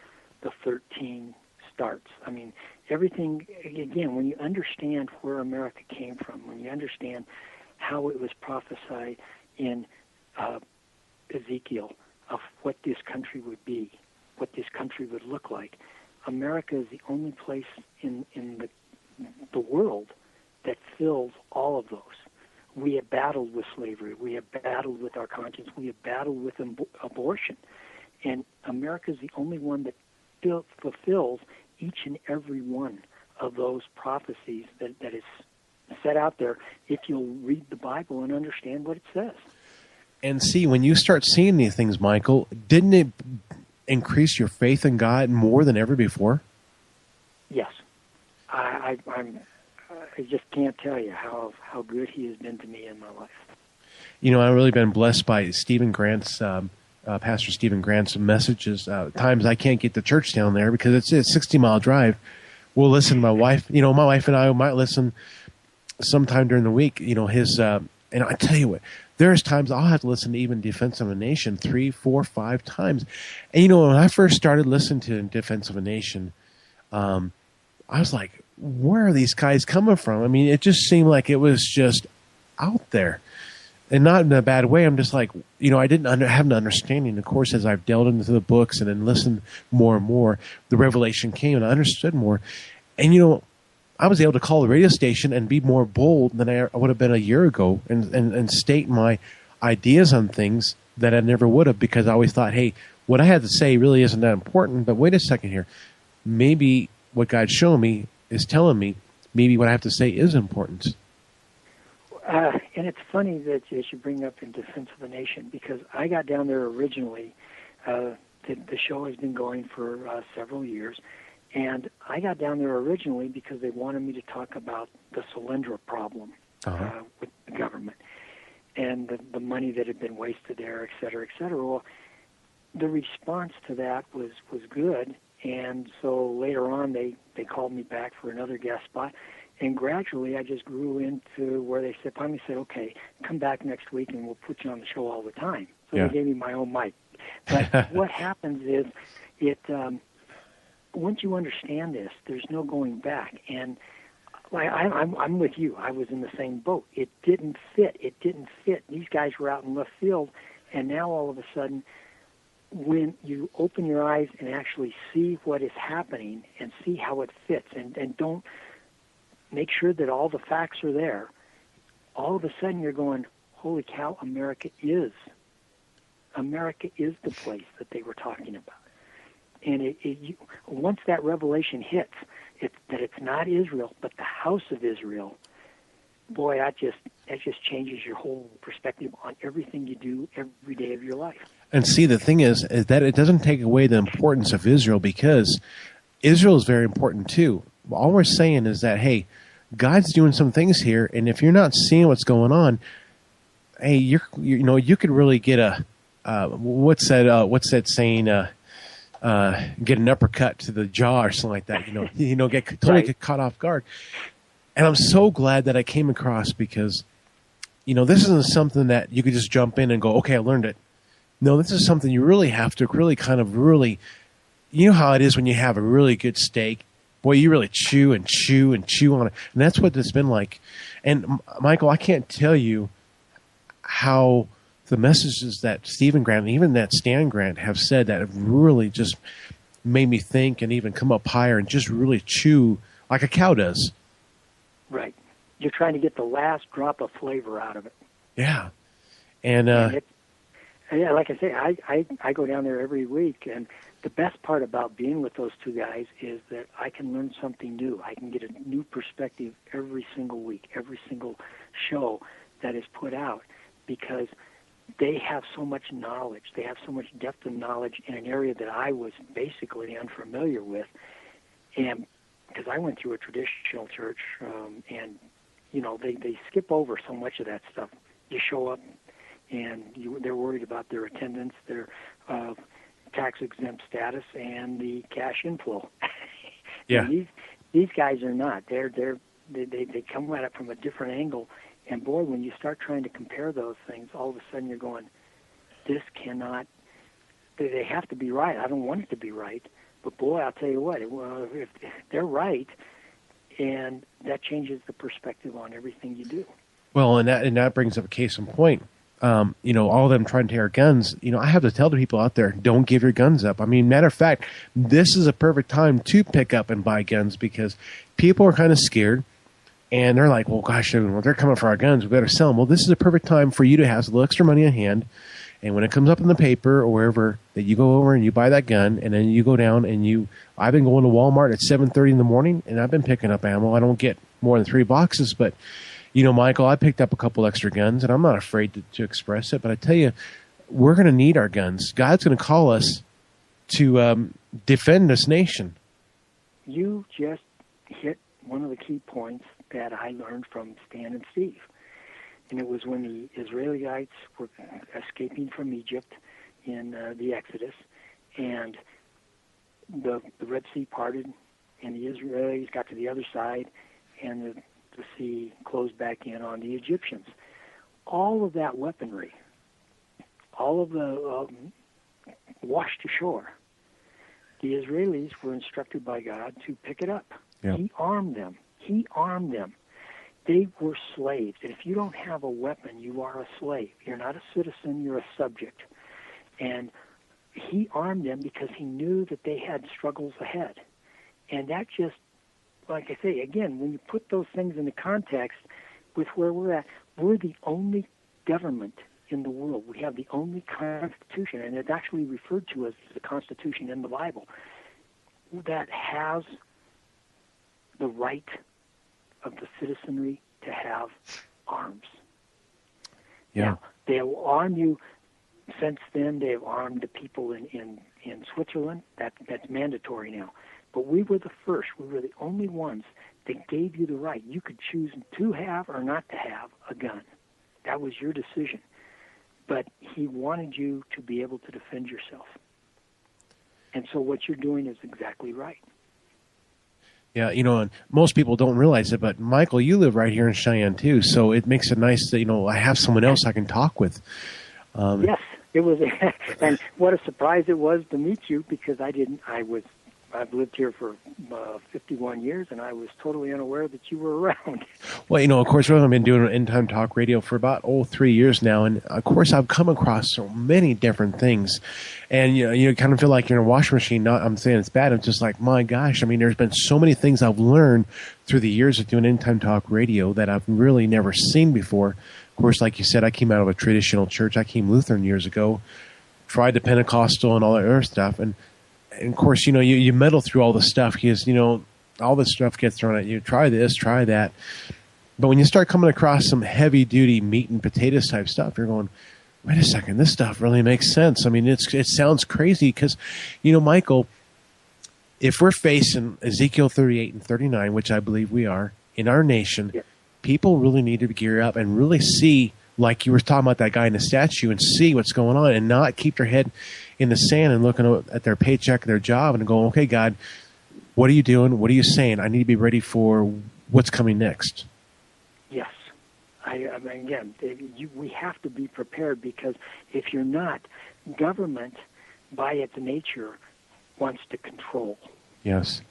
C: the 13 starts. I mean, everything, again, when you understand where America came from, when you understand how it was prophesied in Ezekiel of what this country would be, what this country would look like, America is the only place in the world that fills all of those. We have battled with slavery. We have battled with our conscience. We have battled with abortion. And America is the only one that fulfills each and every one of those prophecies that is set out there if you'll read the Bible and understand what it says.
B: And see, when you start seeing these things, Michael, didn't it increase your faith in God more than ever before?
C: Yes. I just can't tell you how good he has been to me in my life.
B: I've really been blessed by Stephen Grant's, Pastor Stephen Grant's messages. Times I can't get to church down there because it's a 60-mile drive. We'll listen to my wife. My wife and I might listen sometime during the week. His, and I tell you what, there's times I'll have to listen to even Defense of a Nation 3, 4, 5 times. And when I first started listening to Defense of a Nation, I was like, where are these guys coming from? I mean, it just seemed like it was just out there. And not in a bad way. I'm just like, I didn't have an understanding. Of course, as I've delved into the books and then listened more and more, the revelation came and I understood more. And, I was able to call the radio station and be more bold than I would have been a year ago and state my ideas on things that I never would have, because I always thought, hey, what I had to say really isn't that important. But wait a second here. Maybe what God's showing me is telling me maybe what I have to say is important.
C: And it's funny that you bring up in Defense of the Nation, because I got down there originally. The show has been going for several years, and I got down there originally because they wanted me to talk about the Solyndra problem with the government and the money that had been wasted there, et cetera, et cetera. Well, the response to that was good, and so later on they called me back for another guest spot. And gradually, I just grew into where they finally said, okay, come back next week and we'll put you on the show all the time. So they gave me my own mic. But what happens is once you understand this, there's no going back. And I'm with you. I was in the same boat. It didn't fit. These guys were out in left field, and now all of a sudden, when you open your eyes and actually see what is happening and see how it fits, and don't make sure that all the facts are there, all of a sudden you're going, holy cow, America is the place that they were talking about. And once that revelation hits, that it's not Israel, but the House of Israel, boy, that just changes your whole perspective on everything you do every day of your life.
B: And see, the thing is that it doesn't take away the importance of Israel, because Israel is very important too. All we're saying is that, hey, God's doing some things here, and if you're not seeing what's going on, hey, you could really get what's that saying? Get an uppercut to the jaw or something like that. Get totally get caught off guard. And I'm so glad that I came across, because, this isn't something that you could just jump in and go, okay, I learned it. No, this is something you really have to you know how it is when you have a really good steak. Boy, you really chew and chew and chew on it. And that's what it's been like. And, Michael, I can't tell you how the messages that Stephen Grant and even that Stan Grant have said that have really just made me think and even come up higher and just really chew like a cow does.
C: Right. You're trying to get the last drop of flavor out of it.
B: Yeah. And
C: yeah, like I say, I go down there every week, and the best part about being with those two guys is that I can learn something new. I can get a new perspective every single week, every single show that is put out, because they have so much knowledge. They have so much depth of knowledge in an area that I was basically unfamiliar with. And because I went through a traditional church, and, you know, they skip over so much of that stuff. You show up, and they're worried about their attendance, their tax-exempt status, and the cash inflow.
B: Yeah.
C: These guys are not. They come at it from a different angle. And boy, when you start trying to compare those things, all of a sudden you're going, this cannot, they have to be right. I don't want it to be right. But boy, I'll tell you what, if they're right, and that changes the perspective on everything you do.
B: well, and that brings up a case in point. You know, all of them trying to take our guns. You know, I have to tell the people out there, don't give your guns up. I mean, matter of fact, this is a perfect time to pick up and buy guns because people are kind of scared. And they're like, well, gosh, they're coming for our guns. We better sell them. Well, this is a perfect time for you to have a little extra money in hand. And when it comes up in the paper or wherever, that you go over and you buy that gun, and then you go down and I've been going to Walmart at 7:30 in the morning, and I've been picking up ammo. I don't get more than 3 boxes, but, you know, Michael, I picked up a couple extra guns, and I'm not afraid to express it. But I tell you, we're going to need our guns. God's going to call us to defend this nation.
C: You just hit one of the key points that I learned from Stan and Steve. And it was when the Israelites were escaping from Egypt in the Exodus, and the Red Sea parted, and the Israelis got to the other side, and the sea closed back in on the Egyptians. All of that weaponry, all of the washed ashore, the Israelis were instructed by God to pick it up. Yep. He armed them. They were slaves. And if you don't have a weapon, you are a slave. You're not a citizen, you're a subject. And he armed them because he knew that they had struggles ahead. And that just, like I say, again, when you put those things into context with where we're at, we're the only government in the world. We have the only constitution, and it's actually referred to as the Constitution in the Bible, that has the right of the citizenry to have arms.
B: Yeah.
C: Now, they'll arm you. Since then, they've armed the people in Switzerland. That's mandatory now. But we were the first. We were the only ones that gave you the right. You could choose to have or not to have a gun. That was your decision. But he wanted you to be able to defend yourself. And so what you're doing is exactly right.
B: Yeah, you know, and most people don't realize it, but Michael, you live right here in Cheyenne too, so it makes it nice that, you know, I have someone else I can talk with.
C: Yes, it was, and what a surprise it was to meet you, because I've lived here for 51 years, and I was totally unaware that you were around.
B: Well, you know, of course, I've been doing End Time Talk Radio for about 3 years now, and of course, I've come across so many different things, and you kind of feel like you're in a washing machine. Not, I'm saying it's bad. I'm just like, my gosh, I mean, there's been so many things I've learned through the years of doing End Time Talk Radio that I've really never seen before. Of course, like you said, I came out of a traditional church. I came Lutheran years ago, tried the Pentecostal and all that other stuff, and of course, you know, you meddle through all the stuff because, you know, all this stuff gets thrown at you. Try this, try that. But when you start coming across some heavy-duty meat and potatoes type stuff, you're going, wait a second, this stuff really makes sense. I mean, it sounds crazy because, you know, Michael, if we're facing Ezekiel 38 and 39, which I believe we are, in our nation, yeah, people really need to gear up and really see, like you were talking about that guy in the statue, and see what's going on and not keep their head in the sand and looking at their paycheck, their job, and going, okay, God, what are you doing? What are you saying? I need to be ready for what's coming next.
C: Yes. I mean, again, we have to be prepared, because if you're not, government, by its nature, wants to control.
B: Yes.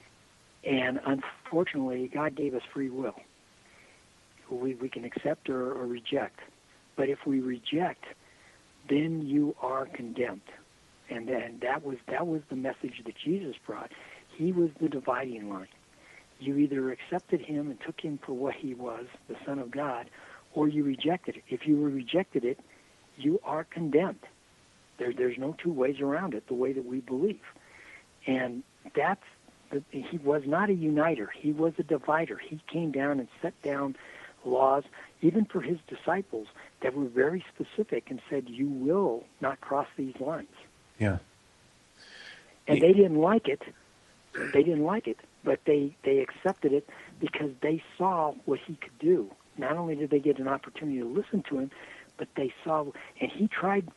C: And unfortunately, God gave us free will. We can accept or reject. But if we reject, then you are condemned. And that was the message that Jesus brought. He was the dividing line. You either accepted him and took him for what he was, the Son of God, or you rejected it. If you rejected it, you are condemned. There's no two ways around it, the way that we believe. And he was not a uniter. He was a divider. He came down and set down laws, even for his disciples, that were very specific and said, you will not cross these lines.
B: Yeah.
C: And they didn't like it. They didn't like it, but they accepted it because they saw what he could do. Not only did they get an opportunity to listen to him, but they saw, and he tried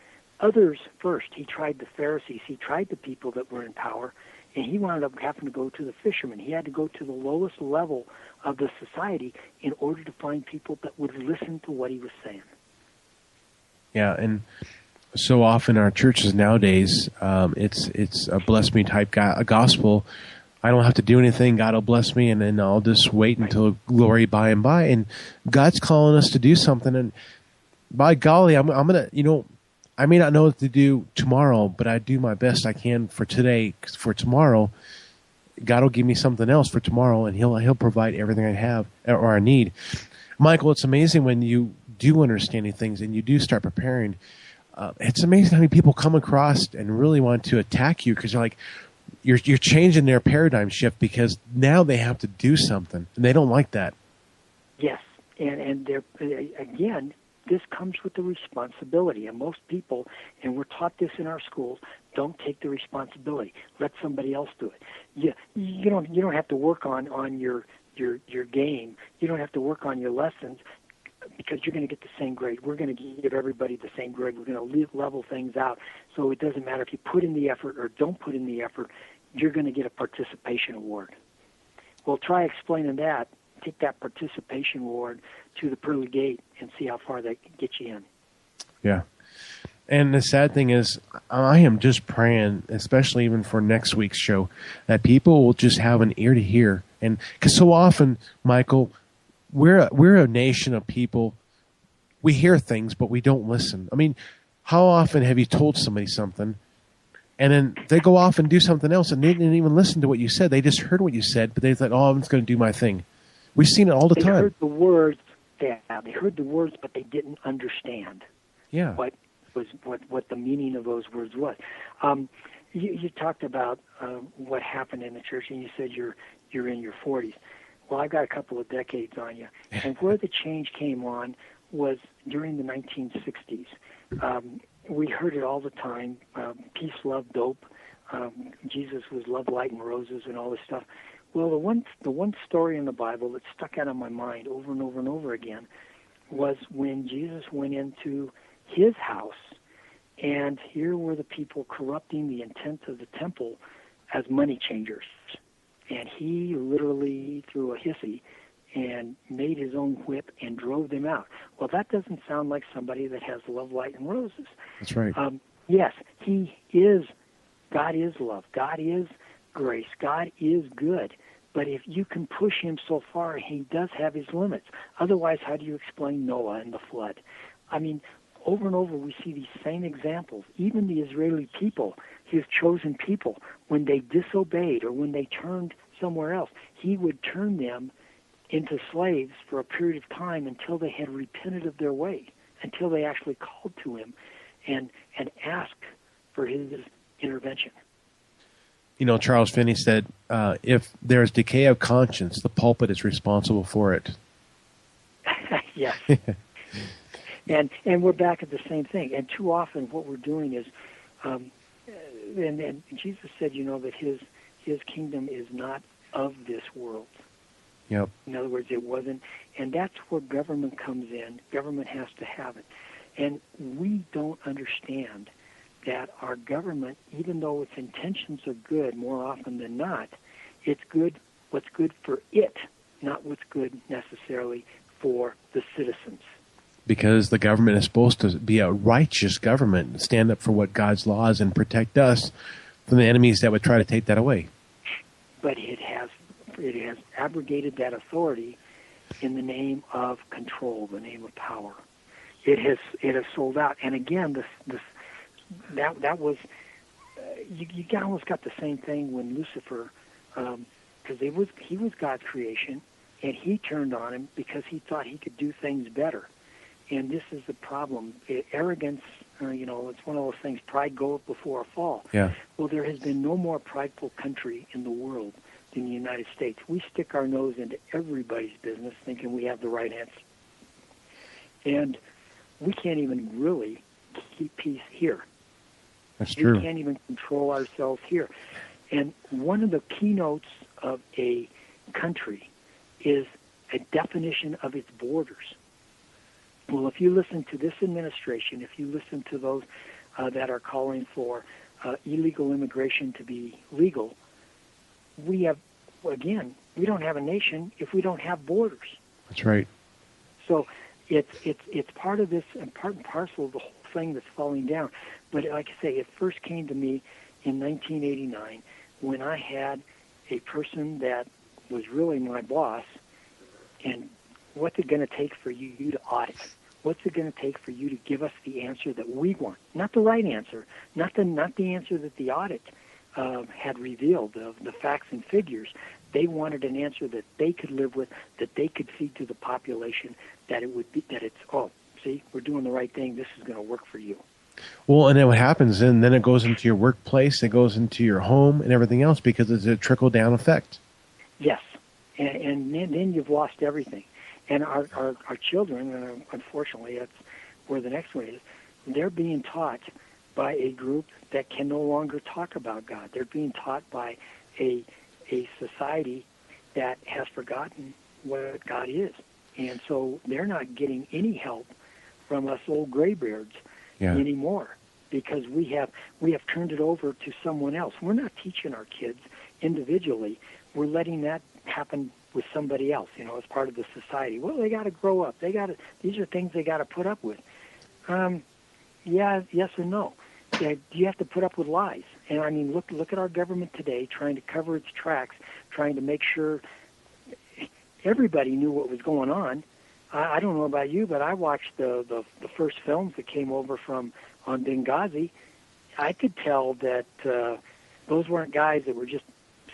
C: others first. He tried the Pharisees. He tried the people that were in power, and he wound up having to go to the fishermen. He had to go to the lowest level of the society in order to find people that would listen to what he was saying.
B: Yeah, and so often our churches nowadays, it's a bless me type gospel. I don't have to do anything. God will bless me, and then I'll just wait until glory by and by. And God's calling us to do something, and by golly, I'm gonna, I may not know what to do tomorrow, but I do my best I can for today. For tomorrow, God will give me something else for tomorrow, and He'll provide everything I have or I need. Michael, it's amazing when you do understand these things and you do start preparing. It's amazing how many people come across and really want to attack you because you're changing their paradigm shift because now they have to do something and they don't like that.
C: Yes, and they're, again, this comes with the responsibility, and most people, and we're taught this in our schools, don't take the responsibility. Let somebody else do it. You don't have to work on your game. You don't have to work on your lessons because you're going to get the same grade. We're going to give everybody the same grade. We're going to level things out. So it doesn't matter if you put in the effort or don't put in the effort, you're going to get a participation award. Well, try explaining that. Take that participation award to the pearly gate and see how far that can get you in.
B: Yeah. And the sad thing is, I am just praying, especially even for next week's show, that people will just have an ear to hear. And because so often, Michael, we're a nation of people. We hear things, but we don't listen. I mean, how often have you told somebody something, and then they go off and do something else, and they didn't even listen to what you said? They just heard what you said, but they thought, "Oh, I'm just going to do my thing." We've seen it all the time.
C: They heard the words. Yeah, they heard the words, but they didn't understand.
B: Yeah.
C: What the meaning of those words was. You talked about what happened in the church, and you said you're in your 40s. Well, I've got a couple of decades on you, and where the change came on was during the 1960s. We heard it all the time: peace, love, dope. Jesus was love, light, and roses, and all this stuff. Well, the one story in the Bible that stuck out of my mind over and over and over again was when Jesus went into his house, and here were the people corrupting the intent of the temple as money changers. And he literally threw a hissy and made his own whip and drove them out. Well, that doesn't sound like somebody that has love, light, and roses.
B: That's right.
C: Yes, God is love. God is grace. God is good. But if you can push him so far, he does have his limits. Otherwise, how do you explain Noah and the flood? I mean, over and over we see these same examples. Even the Israeli people, his chosen people, when they disobeyed or when they turned somewhere else, he would turn them into slaves for a period of time until they had repented of their way, until they actually called to him and asked for his intervention.
B: Charles Finney said, if there's decay of conscience, the pulpit is responsible for it.
C: Yes. And we're back at the same thing. And too often what we're doing is, and Jesus said, that his kingdom is not of this world.
B: Yep.
C: In other words, it wasn't. And that's where government comes in. Government has to have it. And we don't understand that our government, even though its intentions are good more often than not, it's good what's good for it, not what's good necessarily for the citizens.
B: Because the government is supposed to be a righteous government, stand up for what God's laws and protect us from the enemies that would try to take that away.
C: But it has abrogated that authority in the name of control, the name of power. It has sold out. And again, that was you almost got the same thing when Lucifer, because he was God's creation, and he turned on him because he thought he could do things better. And this is the problem. Arrogance, it's one of those things, pride goeth before a fall.
B: Yeah.
C: Well, there has been no more prideful country in the world than the United States. We stick our nose into everybody's business thinking we have the right answer. And we can't even really keep peace here.
B: That's true.
C: We can't even control ourselves here. And one of the keynotes of a country is a definition of its borders. Well, if you listen to this administration, if you listen to those that are calling for illegal immigration to be legal, we don't have a nation if we don't have borders.
B: That's right.
C: So it's part of this and part and parcel of the whole thing that's falling down. But like I say, it first came to me in 1989 when I had a person that was really my boss. And what's it going to take for you to audit? What's it going to take for you to give us the answer that we want? Not the right answer, not the answer that the audit had revealed of the facts and figures. They wanted an answer that they could live with, that they could feed to the population, that it would be that it's see, we're doing the right thing. This is going to work for you.
B: Well, and then what happens, and then it goes into your workplace, it goes into your home and everything else because it's a trickle-down effect.
C: Yes, and then you've lost everything. And our children, unfortunately, that's where the next one is, they're being taught by a group that can no longer talk about God. They're being taught by a society that has forgotten what God is. And so they're not getting any help from us old graybeards anymore because we have turned it over to someone else. We're not teaching our kids individually. We're letting that happen with somebody else, as part of the society. Well, they got to grow up. These are things they got to put up with. Yes and no. Do you have to put up with lies? And I mean, look at our government today, trying to cover its tracks, trying to make sure everybody knew what was going on. I don't know about you, but I watched the first films that came over on Benghazi. I could tell that those weren't guys that were just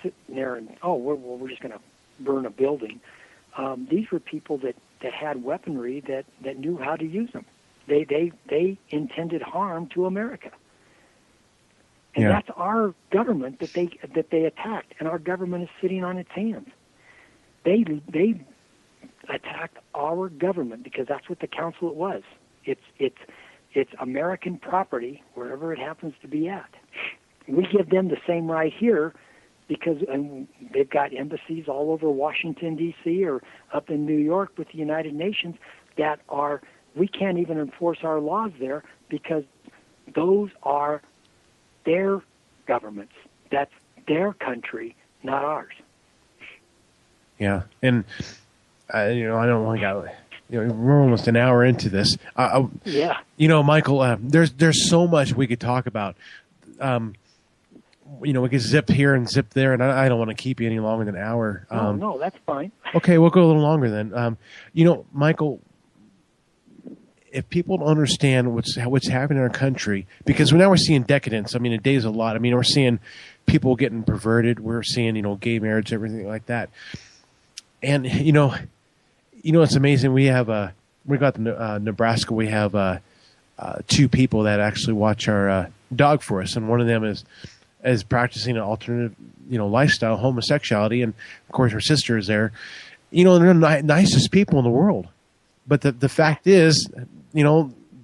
C: sitting there and we're just going to burn a building. These were people that had weaponry that knew how to use them. They intended harm to America. And that's our government that they attacked, and our government is sitting on its hands. They attacked our government because that's what the consulate was. It's American property wherever it happens to be at. We give them the same right here because they've got embassies all over Washington, D.C. or up in New York with the United Nations that we can't even enforce our laws there because those are their governments. That's their country, not ours.
B: Yeah, and I don't want to we're almost an hour into this. Michael, there's so much we could talk about. We could zip here and zip there, and I don't want to keep you any longer than an hour.
C: No, that's fine.
B: Okay, we'll go a little longer then. Michael, if people don't understand what's happening in our country, because now we're seeing decadence. I mean, a day is a lot. I mean, we're seeing people getting perverted. We're seeing, gay marriage, everything like that. And, it's amazing. We got Nebraska. We have two people that actually watch our dog for us. And one of them is practicing an alternative, lifestyle, homosexuality. And, of course, her sister is there. They're the nicest people in the world. But the fact is,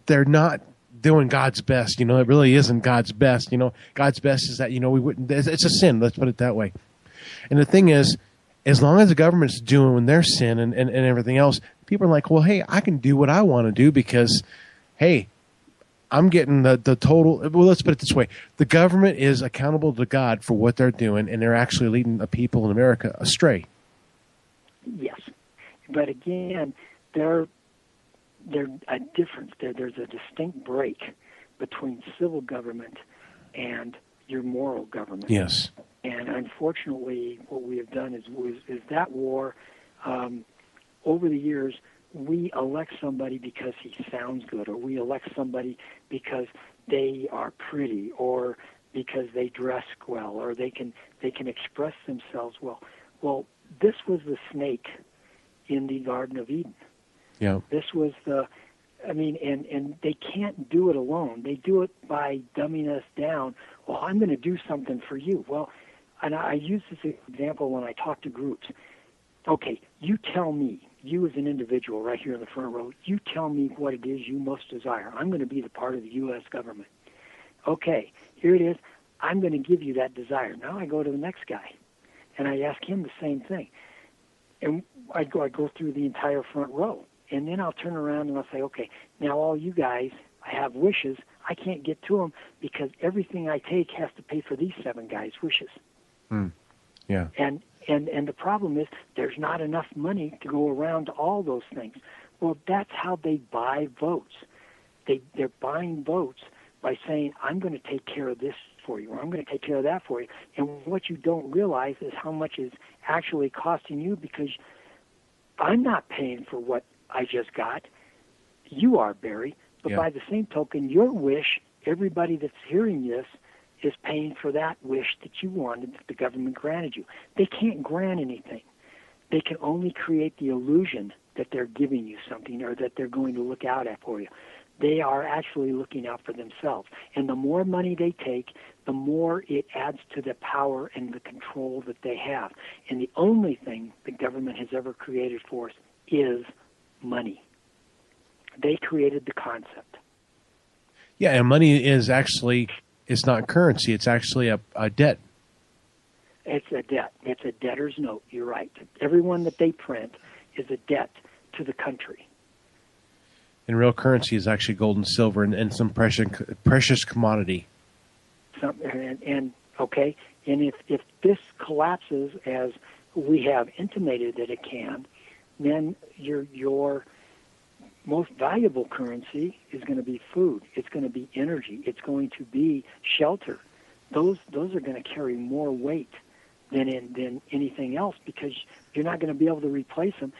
B: they're not doing God's best. It really isn't God's best. God's best is that, we wouldn't, it's a sin. Let's put it that way. And the thing is, as long as the government's doing their sin and everything else, people are like, well, hey, I can do what I want to do because, hey, I'm getting the total. Well, let's put it this way. The government is accountable to God for what they're doing, and they're actually leading the people in America astray.
C: Yes. But again, there's a difference. There's a distinct break between civil government and your moral government.
B: Yes.
C: And unfortunately, what we have done is that war, over the years, we elect somebody because he sounds good, or we elect somebody because they are pretty, or because they dress well, or they can express themselves well. Well, this was the snake in the Garden of Eden.
B: Yeah.
C: This was and they can't do it alone. They do it by dumbing us down. Well, I'm going to do something for you. Well, and I use this example when I talk to groups. Okay, you tell me, you as an individual right here in the front row, you tell me what it is you most desire. I'm going to be the part of the U.S. government. Okay, here it is. I'm going to give you that desire. Now I go to the next guy, and I ask him the same thing. And I go through the entire front row. And then I'll turn around and I'll say, okay, now all you guys, I have wishes. I can't get to them because everything I take has to pay for these 7 guys' wishes.
B: Yeah.
C: And the problem is there's not enough money to go around to all those things. Well, that's how they buy votes. They're buying votes by saying, I'm going to take care of this for you, or I'm going to take care of that for you. And what you don't realize is how much is actually costing you, because I'm not paying for what I just got. You are, Barry. But by the same token, your wish, everybody that's hearing this, is paying for that wish that you wanted, that the government granted you. They can't grant anything. They can only create the illusion that they're giving you something, or that they're going to look out for you. They are actually looking out for themselves. And the more money they take, the more it adds to the power and the control that they have. And the only thing the government has ever created for us is money. They created the concept.
B: Yeah, and money is actually, it's not currency. It's actually a debt.
C: It's a debt. It's a debtor's note. You're right. Everyone that they print is a debt to the country.
B: And real currency is actually gold and silver and some precious commodity.
C: And if this collapses as we have intimated that it can, then your most valuable currency is going to be food. It's going to be energy. It's going to be shelter. Those are going to carry more weight than anything else, because you're not going to be able to replace them.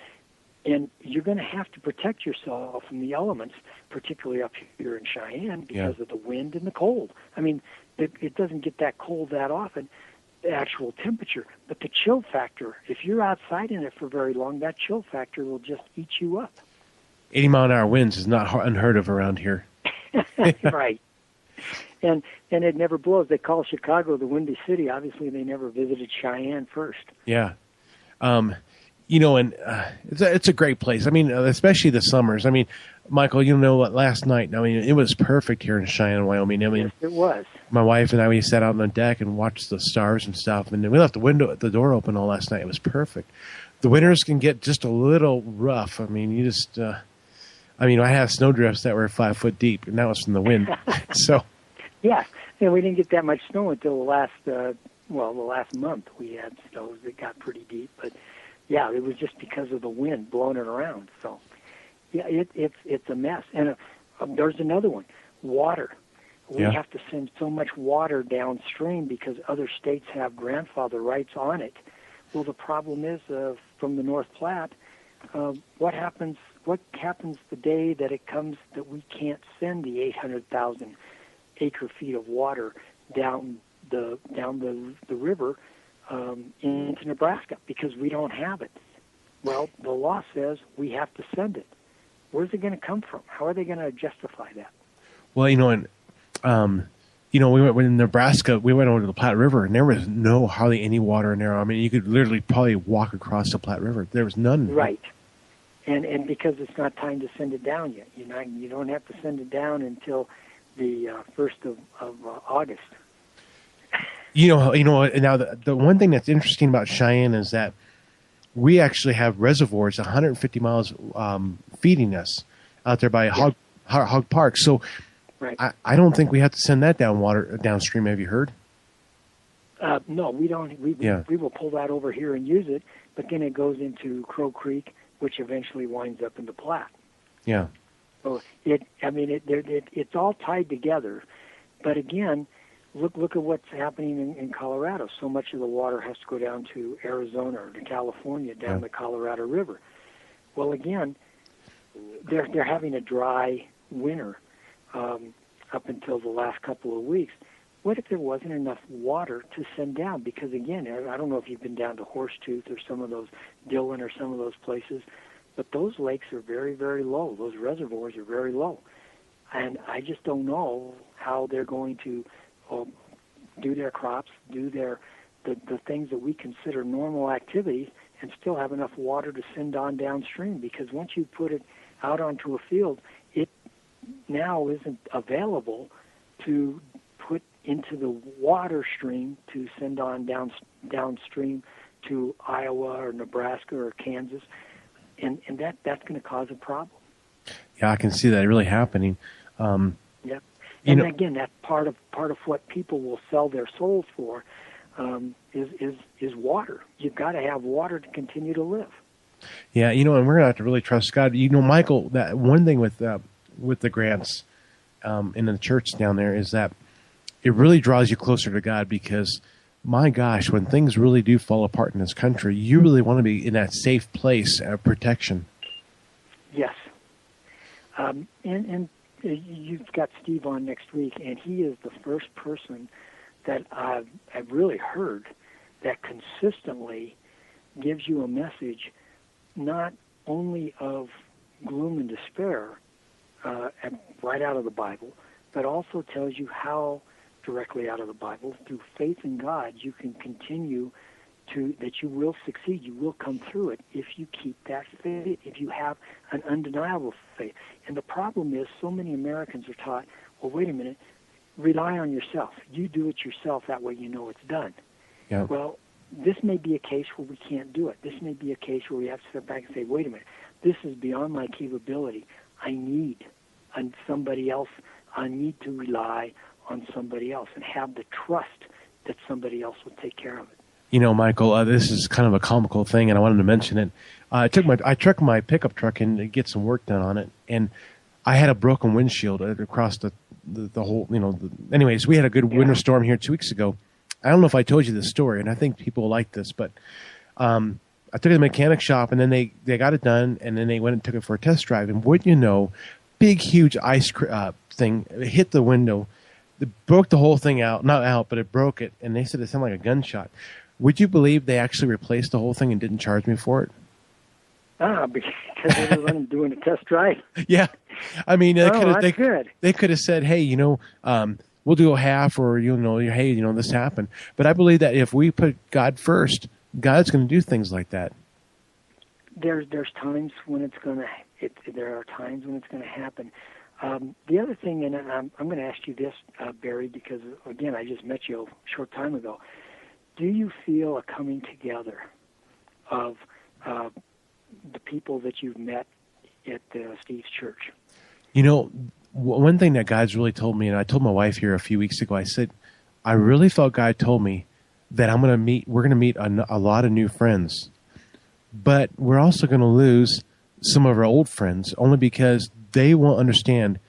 C: And you're going to have to protect yourself from the elements, particularly up here in Cheyenne, because of the wind and the cold. I mean, it doesn't get that cold that often, the actual temperature. But the chill factor, if you're outside in it for very long, that chill factor will just eat you up.
B: 80-mile-an-hour winds is not unheard of around here.
C: Right. And it never blows. They call Chicago the Windy City. Obviously, they never visited Cheyenne first.
B: Yeah. It's a great place. I mean, especially the summers. I mean, Michael, last night, it was perfect here in Cheyenne, Wyoming.
C: Yes, it was.
B: My wife and I, we sat out on the deck and watched the stars and stuff, and then we left the door open all last night. It was perfect. The winters can get just a little rough. I mean, I had snowdrifts that were 5 foot deep, and that was from the wind. So.
C: Yeah, and we didn't get that much snow until the last month. We had snows that got pretty deep, but yeah, it was just because of the wind blowing it around. So, yeah, it's a mess. And there's another one, water. We have to send so much water downstream because other states have grandfather rights on it. Well, the problem is from the North Platte, what happens the day that it comes that we can't send the 800,000 acre feet of water down the river into Nebraska, because we don't have it? Well, the law says we have to send it. Where's it going to come from? How are they going to justify that?
B: Well, we went in Nebraska. We went over to the Platte River, and there was hardly any water in there. I mean, you could literally probably walk across the Platte River. There was none.
C: Right. And because it's not time to send it down yet. You don't have to send it down until the 1st of August.
B: Now the one thing that's interesting about Cheyenne is that we actually have reservoirs 150 miles feeding us out there by Hog Park. So
C: right.
B: I don't think we have to send that downstream. Have you heard?
C: No, we don't. We will pull that over here and use it, but then it goes into Crow Creek, which eventually winds up in the Platte.
B: Yeah.
C: So it's all tied together. But again, look at what's happening in Colorado. So much of the water has to go down to Arizona or to California, down the Colorado River. Well, again, they're having a dry winter up until the last couple of weeks. What if there wasn't enough water to send down? Because again, I don't know if you've been down to Horsetooth or some of those Dillon or some of those places, but those lakes are very, very low. Those reservoirs are very low. And I just don't know how they're going to do their crops, do the things that we consider normal activities, and still have enough water to send on downstream. Because once you put it out onto a field, it now isn't available to put into the water stream to send on downstream to Iowa or Nebraska or Kansas, and that's going to cause a problem.
B: Yeah, I can see that really happening.
C: Yep. And again, that's part of what people will sell their souls for is water. You've got to have water to continue to live.
B: Yeah, and we're going to have to really trust God. Michael, that one thing with the grants in the church down there is that it really draws you closer to God, because, my gosh, when things really do fall apart in this country, you really want to be in that safe place of protection.
C: Yes. And you've got Steve on next week, and he is the first person that I've really heard that consistently gives you a message not only of gloom and despair right out of the Bible, but also tells you how directly out of the Bible, through faith in God, you can continue that you will succeed, you will come through it if you keep that faith, if you have an undeniable faith. And the problem is, so many Americans are taught, well, wait a minute, rely on yourself. You do it yourself, that way you know it's done.
B: Yeah.
C: Well, this may be a case where we can't do it. This may be a case where we have to step back and say, wait a minute, this is beyond my capability. I need somebody else. I need to rely on somebody else and have the trust that somebody else will take care of it.
B: Michael, this is kind of a comical thing, and I wanted to mention it. I took my pickup truck in to get some work done on it, and I had a broken windshield across the whole, anyways, we had a good winter storm here 2 weeks ago. I don't know if I told you this story, and I think people like this, but I took it to the mechanic shop, and then they got it done, and then they went and took it for a test drive, and wouldn't you know, big, huge ice thing hit the window. It broke the whole thing out. Not out, but it broke it, and they said it sounded like a gunshot. Would you believe they actually replaced the whole thing and didn't charge me for it?
C: Because they were doing a test drive?
B: Yeah. I mean,
C: good.
B: They could have said, hey, we'll do a half, or, hey, this happened. But I believe that if we put God first, God's going to do things like that.
C: There's times when there are times when it's going to happen. The other thing, and I'm going to ask you this, Barry, because, again, I just met you a short time ago. Do you feel a coming together of the people that you've met at Steve's church?
B: One thing that God's really told me, and I told my wife here a few weeks ago, I said, I really felt God told me that we're going to meet a lot of new friends, but we're also going to lose some of our old friends, only because they won't understand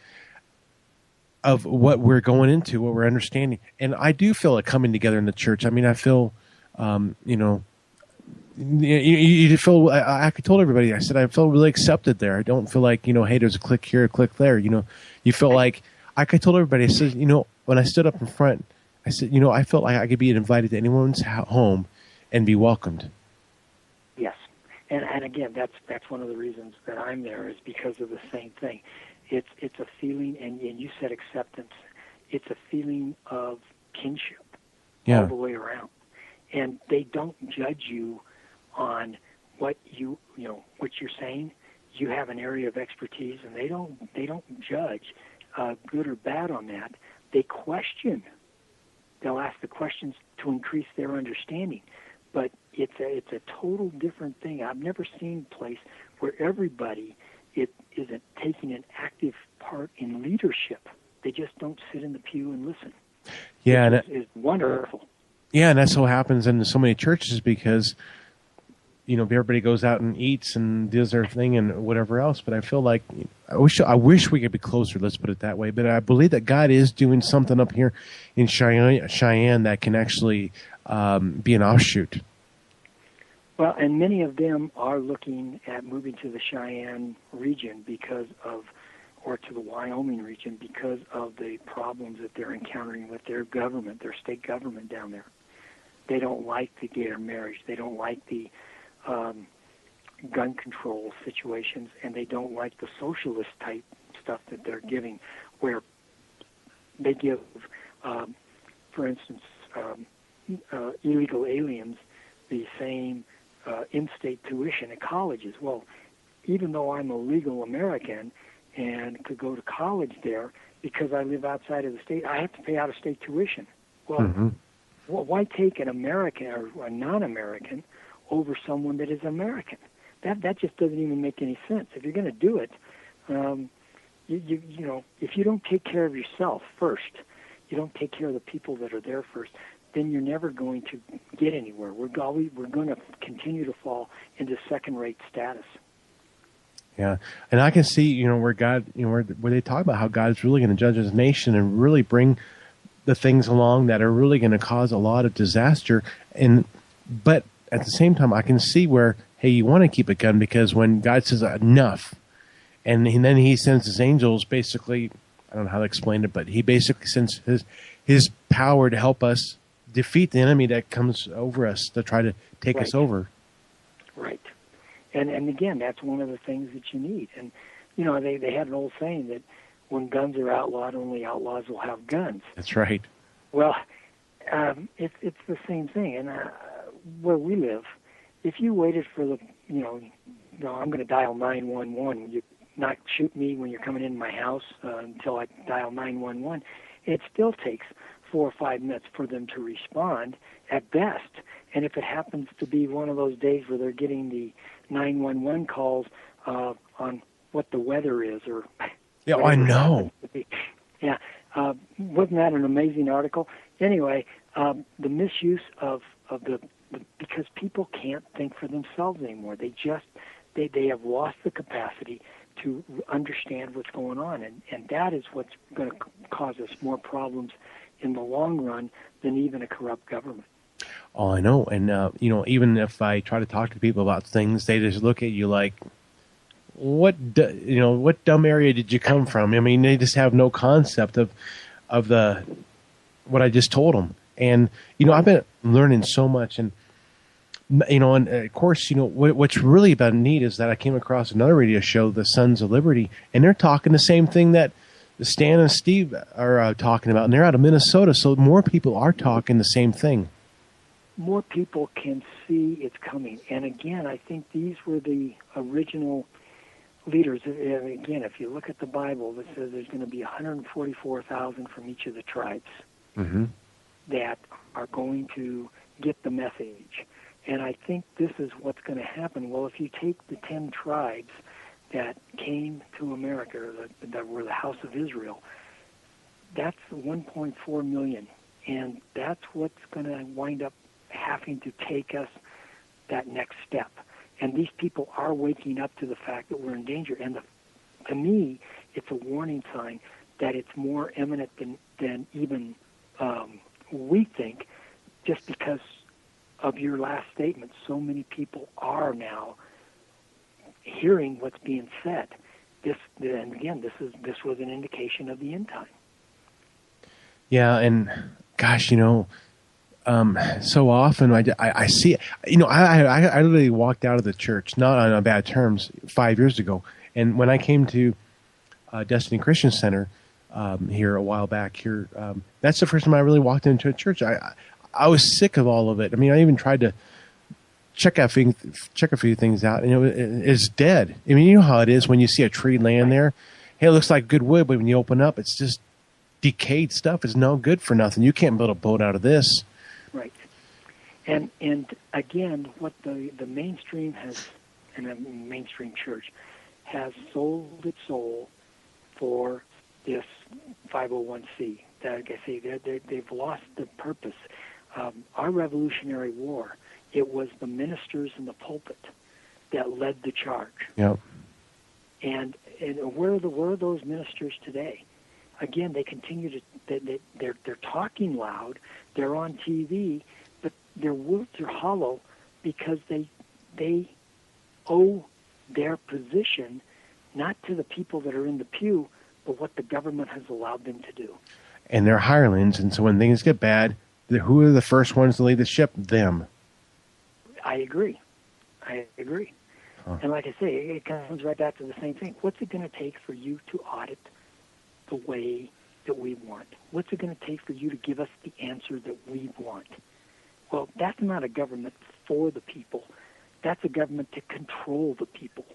B: of what we're going into, what we're understanding. And I do feel it coming together in the church. I mean, I feel, you feel, I told everybody, I said, I feel really accepted there. I don't feel like, hey, there's a click here, a click there. You feel like, I told everybody, I said, when I stood up in front, I said, I felt like I could be invited to anyone's home and be welcomed.
C: Yes. And again, that's one of the reasons that I'm there, is because of the same thing. It's a feeling, and you said acceptance. It's a feeling of kinship all the way around, and they don't judge you on what what you're saying. You have an area of expertise, and they don't judge good or bad on that. They question. They'll ask the questions to increase their understanding, but it's a total different thing. I've never seen a place where everybody isn't taking an active part in leadership. They just don't sit in the pew and listen.
B: Yeah,
C: and it's wonderful.
B: Yeah, and that's what happens in so many churches, because everybody goes out and eats and does their thing and whatever else. But I feel like I wish we could be closer. Let's put it that way. But I believe that God is doing something up here in Cheyenne that can actually be an offshoot.
C: Well, and many of them are looking at moving to the Cheyenne region or to the Wyoming region because of the problems that they're encountering with their government, their state government down there. They don't like the gay marriage. They don't like the gun control situations, and they don't like the socialist type stuff that they're giving, where they give, for instance, illegal aliens the same in-state tuition at colleges. Well, even though I'm a legal American and could go to college there, because I live outside of the state, I have to pay out-of-state tuition. Well, why take an American or a non-American over someone that is American? That just doesn't even make any sense. If you're going to do it, you know, if you don't take care of yourself first, you don't take care of the people that are there first, then you're never going to get anywhere. We're going to continue to fall into second-rate status.
B: Yeah, and I can see, you know, where God, you know, where they talk about how God's really going to judge His nation and really bring the things along that are really going to cause a lot of disaster. But at the same time, I can see where, hey, you want to keep a gun because when God says enough, and then He sends His angels, basically, I don't know how to explain it, but He basically sends His power to help us defeat the enemy that comes over us to try to take us over.
C: Right. And again, that's one of the things that you need. And, you know, they had an old saying that when guns are outlawed, only outlaws will have guns.
B: That's right.
C: Well, it's the same thing. And where we live, if you waited for I'm going to dial 911, you not shoot me when you're coming into my house until I dial 911, it still takes 4 or 5 minutes for them to respond at best. And if it happens to be one of those days where they're getting the 911 calls on what the weather is, or
B: yeah, I know.
C: Yeah, wasn't that an amazing article? Anyway, the misuse of the because people can't think for themselves anymore. They have lost the capacity to understand what's going on, and that is what's going to cause us more problems in the long run than even a corrupt government.
B: Oh, I know. And, you know, even if I try to talk to people about things, they just look at you like, what dumb area did you come from? I mean, they just have no concept of what I just told them. And, you know, I've been learning so much. And, you know, and of course, you know, what's really been neat is that I came across another radio show, the Sons of Liberty, and they're talking the same thing that Stan and Steve are talking about. And they're out of Minnesota. So more people are talking the same thing.
C: More people can see it's coming. And again, I think these were the original leaders. And again, if you look at the Bible, it says there's going to be 144,000 from each of the tribes that are going to get the message. And I think this is what's going to happen. Well, if you take the 10 tribes that came to America, that were the House of Isreal, that's 1.4 million. And that's what's going to wind up having to take us that next step. And these people are waking up to the fact that we're in danger. And to me, it's a warning sign that it's more imminent than even we think, just because of your last statement. So many people are now hearing what's being said. And again, this was an indication of the end time. Yeah,
B: and gosh, you know, so often I see it. You know, I literally walked out of the church, not on bad terms, 5 years ago. And when I came to Destiny Christian Center here a while back here, that's the first time I really walked into a church. I was sick of all of it. I mean, I even tried to check a few things out, and it's dead. I mean, you know how it is when you see a tree laying there. Hey, it looks like good wood, but when you open up, it's just decayed stuff. It's no good for nothing. You can't build a boat out of this.
C: Right. And again, what the mainstream has, and the mainstream church has sold its soul for this 501c. Like I say, they've lost the purpose. Our Revolutionary War, it was the ministers in the pulpit that led the charge.
B: Yep.
C: And where are those ministers today? Again, they continue to they're talking loud. They're on TV, but their words are hollow because they they owe their position not to the people that are in the pew, but what the government has allowed them to do.
B: And they're hirelings, and so when things get bad, who are the first ones to leave the ship? Them.
C: I agree.
B: Huh.
C: And like I say, it comes right back to the same thing. What's it going to take for you to audit the way that we want? What's it going to take for you to give us the answer that we want? Well, that's not a government for the people. That's a government to control the people.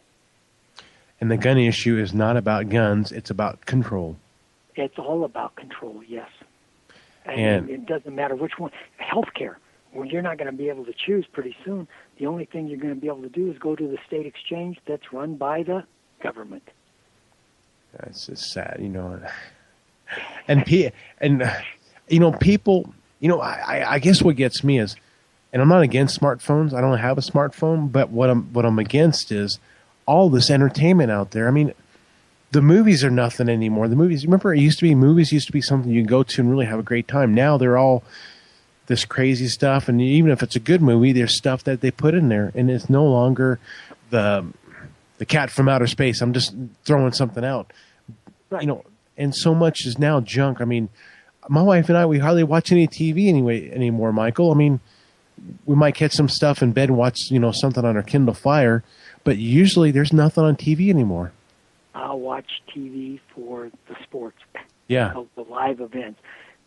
B: And the gun issue is not about guns, it's about control.
C: It's all about control, yes.
B: And
C: it doesn't matter which one. Healthcare, well, you're not going to be able to choose pretty soon. The only thing you're going to be able to do is go to the state exchange that's run by the government.
B: That's just sad, you know. And you know, people, you know, I guess what gets me is, and I'm not against smartphones. I don't have a smartphone, but what I'm against is all this entertainment out there. I mean, the movies are nothing anymore. The movies, remember, movies used to be something you could go to and really have a great time. Now they're all this crazy stuff, and even if it's a good movie, there's stuff that they put in there, and it's no longer the cat from outer space. I'm just throwing something out,
C: Right.
B: you know. And so much is now junk. I mean, my wife and I, we hardly watch any TV anymore, Michael. I mean, we might catch some stuff in bed and watch, you know, something on our Kindle Fire, but usually there's nothing on TV anymore.
C: I'll watch TV for the sports,
B: Yeah.
C: the live events.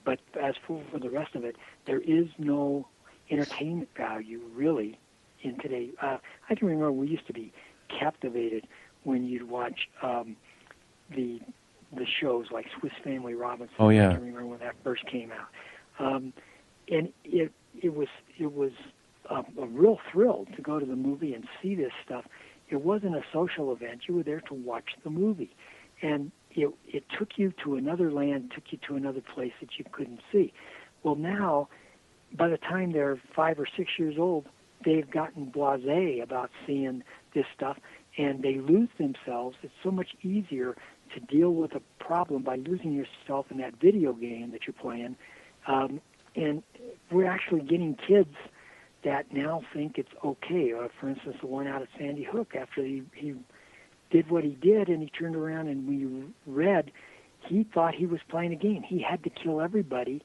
C: But as for the rest of it, there is no entertainment value really in today. I can remember we used to be captivated when you'd watch the shows like Swiss Family Robinson.
B: Oh, yeah.
C: I can remember when that first came out, and it was a real thrill to go to the movie and see this stuff. It wasn't a social event. You were there to watch the movie, and it took you to another land, took you to another place that you couldn't see. Well, now, by the time they're 5 or 6 years old, they've gotten blasé about seeing this stuff, and they lose themselves. It's so much easier to deal with a problem by losing yourself in that video game that you're playing. And we're actually getting kids that now think it's okay. For instance, the one out at Sandy Hook, after he did what he did and he turned around and we read, he thought he was playing a game. He had to kill everybody,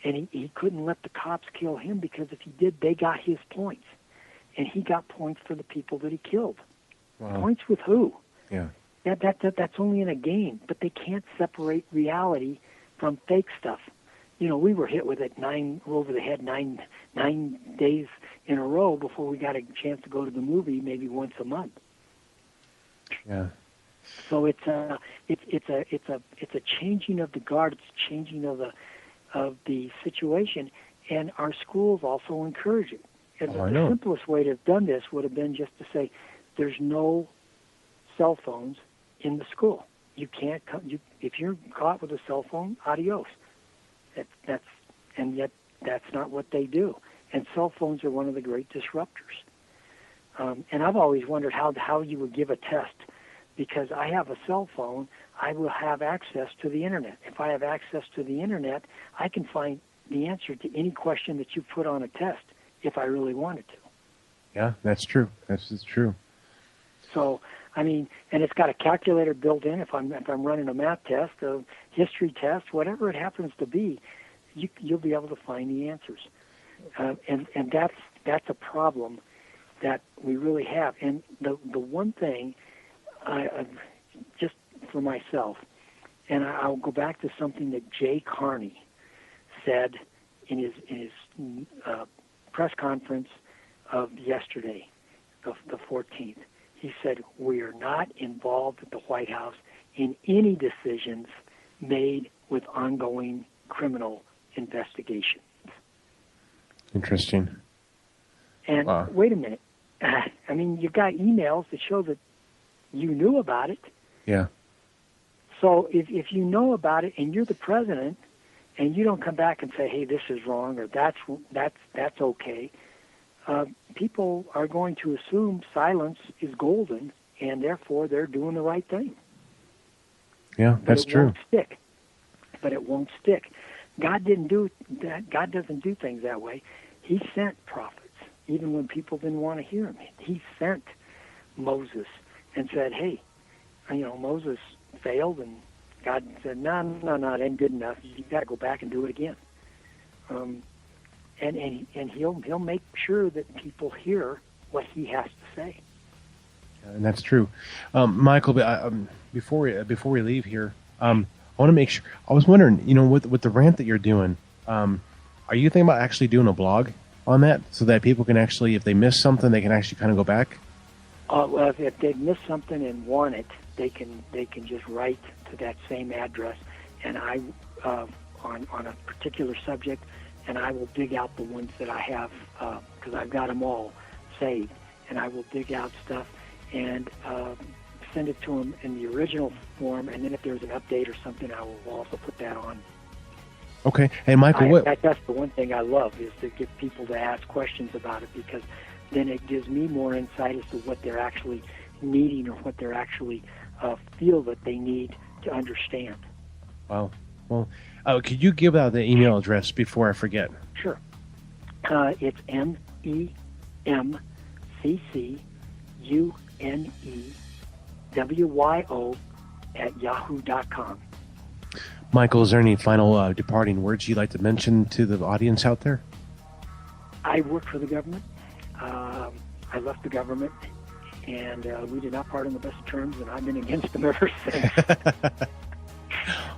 C: and he couldn't let the cops kill him because if he did, they got his points. And he got points for the people that he killed.
B: Wow.
C: Points with who?
B: Yeah.
C: That's only in a game, but they can't separate reality from fake stuff. You know, we were hit with it over the head nine days in a row before we got a chance to go to the movie maybe once a month.
B: Yeah.
C: So it's a changing of the guard. It's a changing of the situation, and our schools also encourage it. And the simplest way to have done this would have been just to say, there's no cell phones in the school. You can't if you're caught with a cell phone, adios. And yet that's not what they do. And cell phones are one of the great disruptors. And I've always wondered how you would give a test, because I have a cell phone, I will have access to the internet. If I have access to the internet, I can find the answer to any question that you put on a test if I really wanted to.
B: Yeah, that's true. That's true.
C: So, I mean, and it's got a calculator built in. If I'm running a math test, a history test, whatever it happens to be, you'll be able to find the answers. And that's a problem that we really have. And the one thing, just for myself, and I'll go back to something that Jay Carney said in his press conference of yesterday, the 14th. He said, "We are not involved at the White House in any decisions made with ongoing criminal investigations."
B: Interesting.
C: And
B: wow.
C: Wait a minute. I mean, you've got emails that show that you knew about it.
B: Yeah.
C: So if you know about it and you're the president and you don't come back and say, "Hey, this is wrong," or that's okay, people are going to assume silence is golden, and therefore they're doing the right thing.
B: Yeah, that's true.
C: But it won't stick. God didn't do that. God doesn't do things that way. He sent prophets. even when people didn't want to hear him. He sent Moses and said, hey, Moses failed, and God said, no, that ain't good enough. You got to go back and do it again. And he'll make sure that people hear what he has to say.
B: And that's true. Michael, before we leave here, I want to make sure. I was wondering, with the rant that you're doing, are you thinking about actually doing a blog on that so that people can actually, if they miss something, they can actually kind of go back?
C: Well, if they miss something and want it, they can just write to that same address, and I on a particular subject, and I will dig out the ones that I have because I've got them all saved, and I will dig out stuff and send it to them in the original form, and then if there's an update or something, I will also put that on.
B: Okay. Hey, Michael,
C: that's the one thing I love, is to get people to ask questions about it, because then it gives me more insight as to what they're actually needing or what they're actually feel that they need to understand.
B: Wow. Well, could you give out the email address before I forget?
C: Sure. It's MEMCCUNEWYO@yahoo.com.
B: Michael, is there any final departing words you'd like to mention to the audience out there?
C: I work for the government. I left the government, and we did not part on the best of terms, and I've been against them ever since.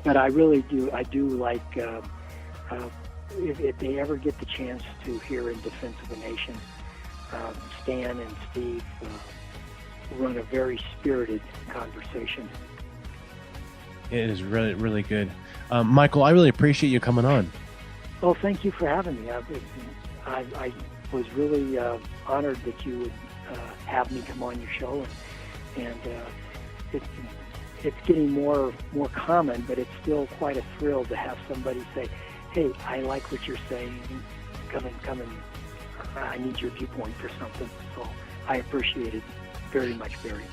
C: But I really do. I do like if they ever get the chance to hear In Defense of the Nation, Stan and Steve run a very spirited conversation.
B: It is really, really good. Michael, I really appreciate you coming on.
C: Well, thank you for having me. I was really honored that you would have me come on your show, and it's getting more common, but it's still quite a thrill to have somebody say, "Hey, I like what you're saying. Come and I need your viewpoint for something." So I appreciate it very much, Barry.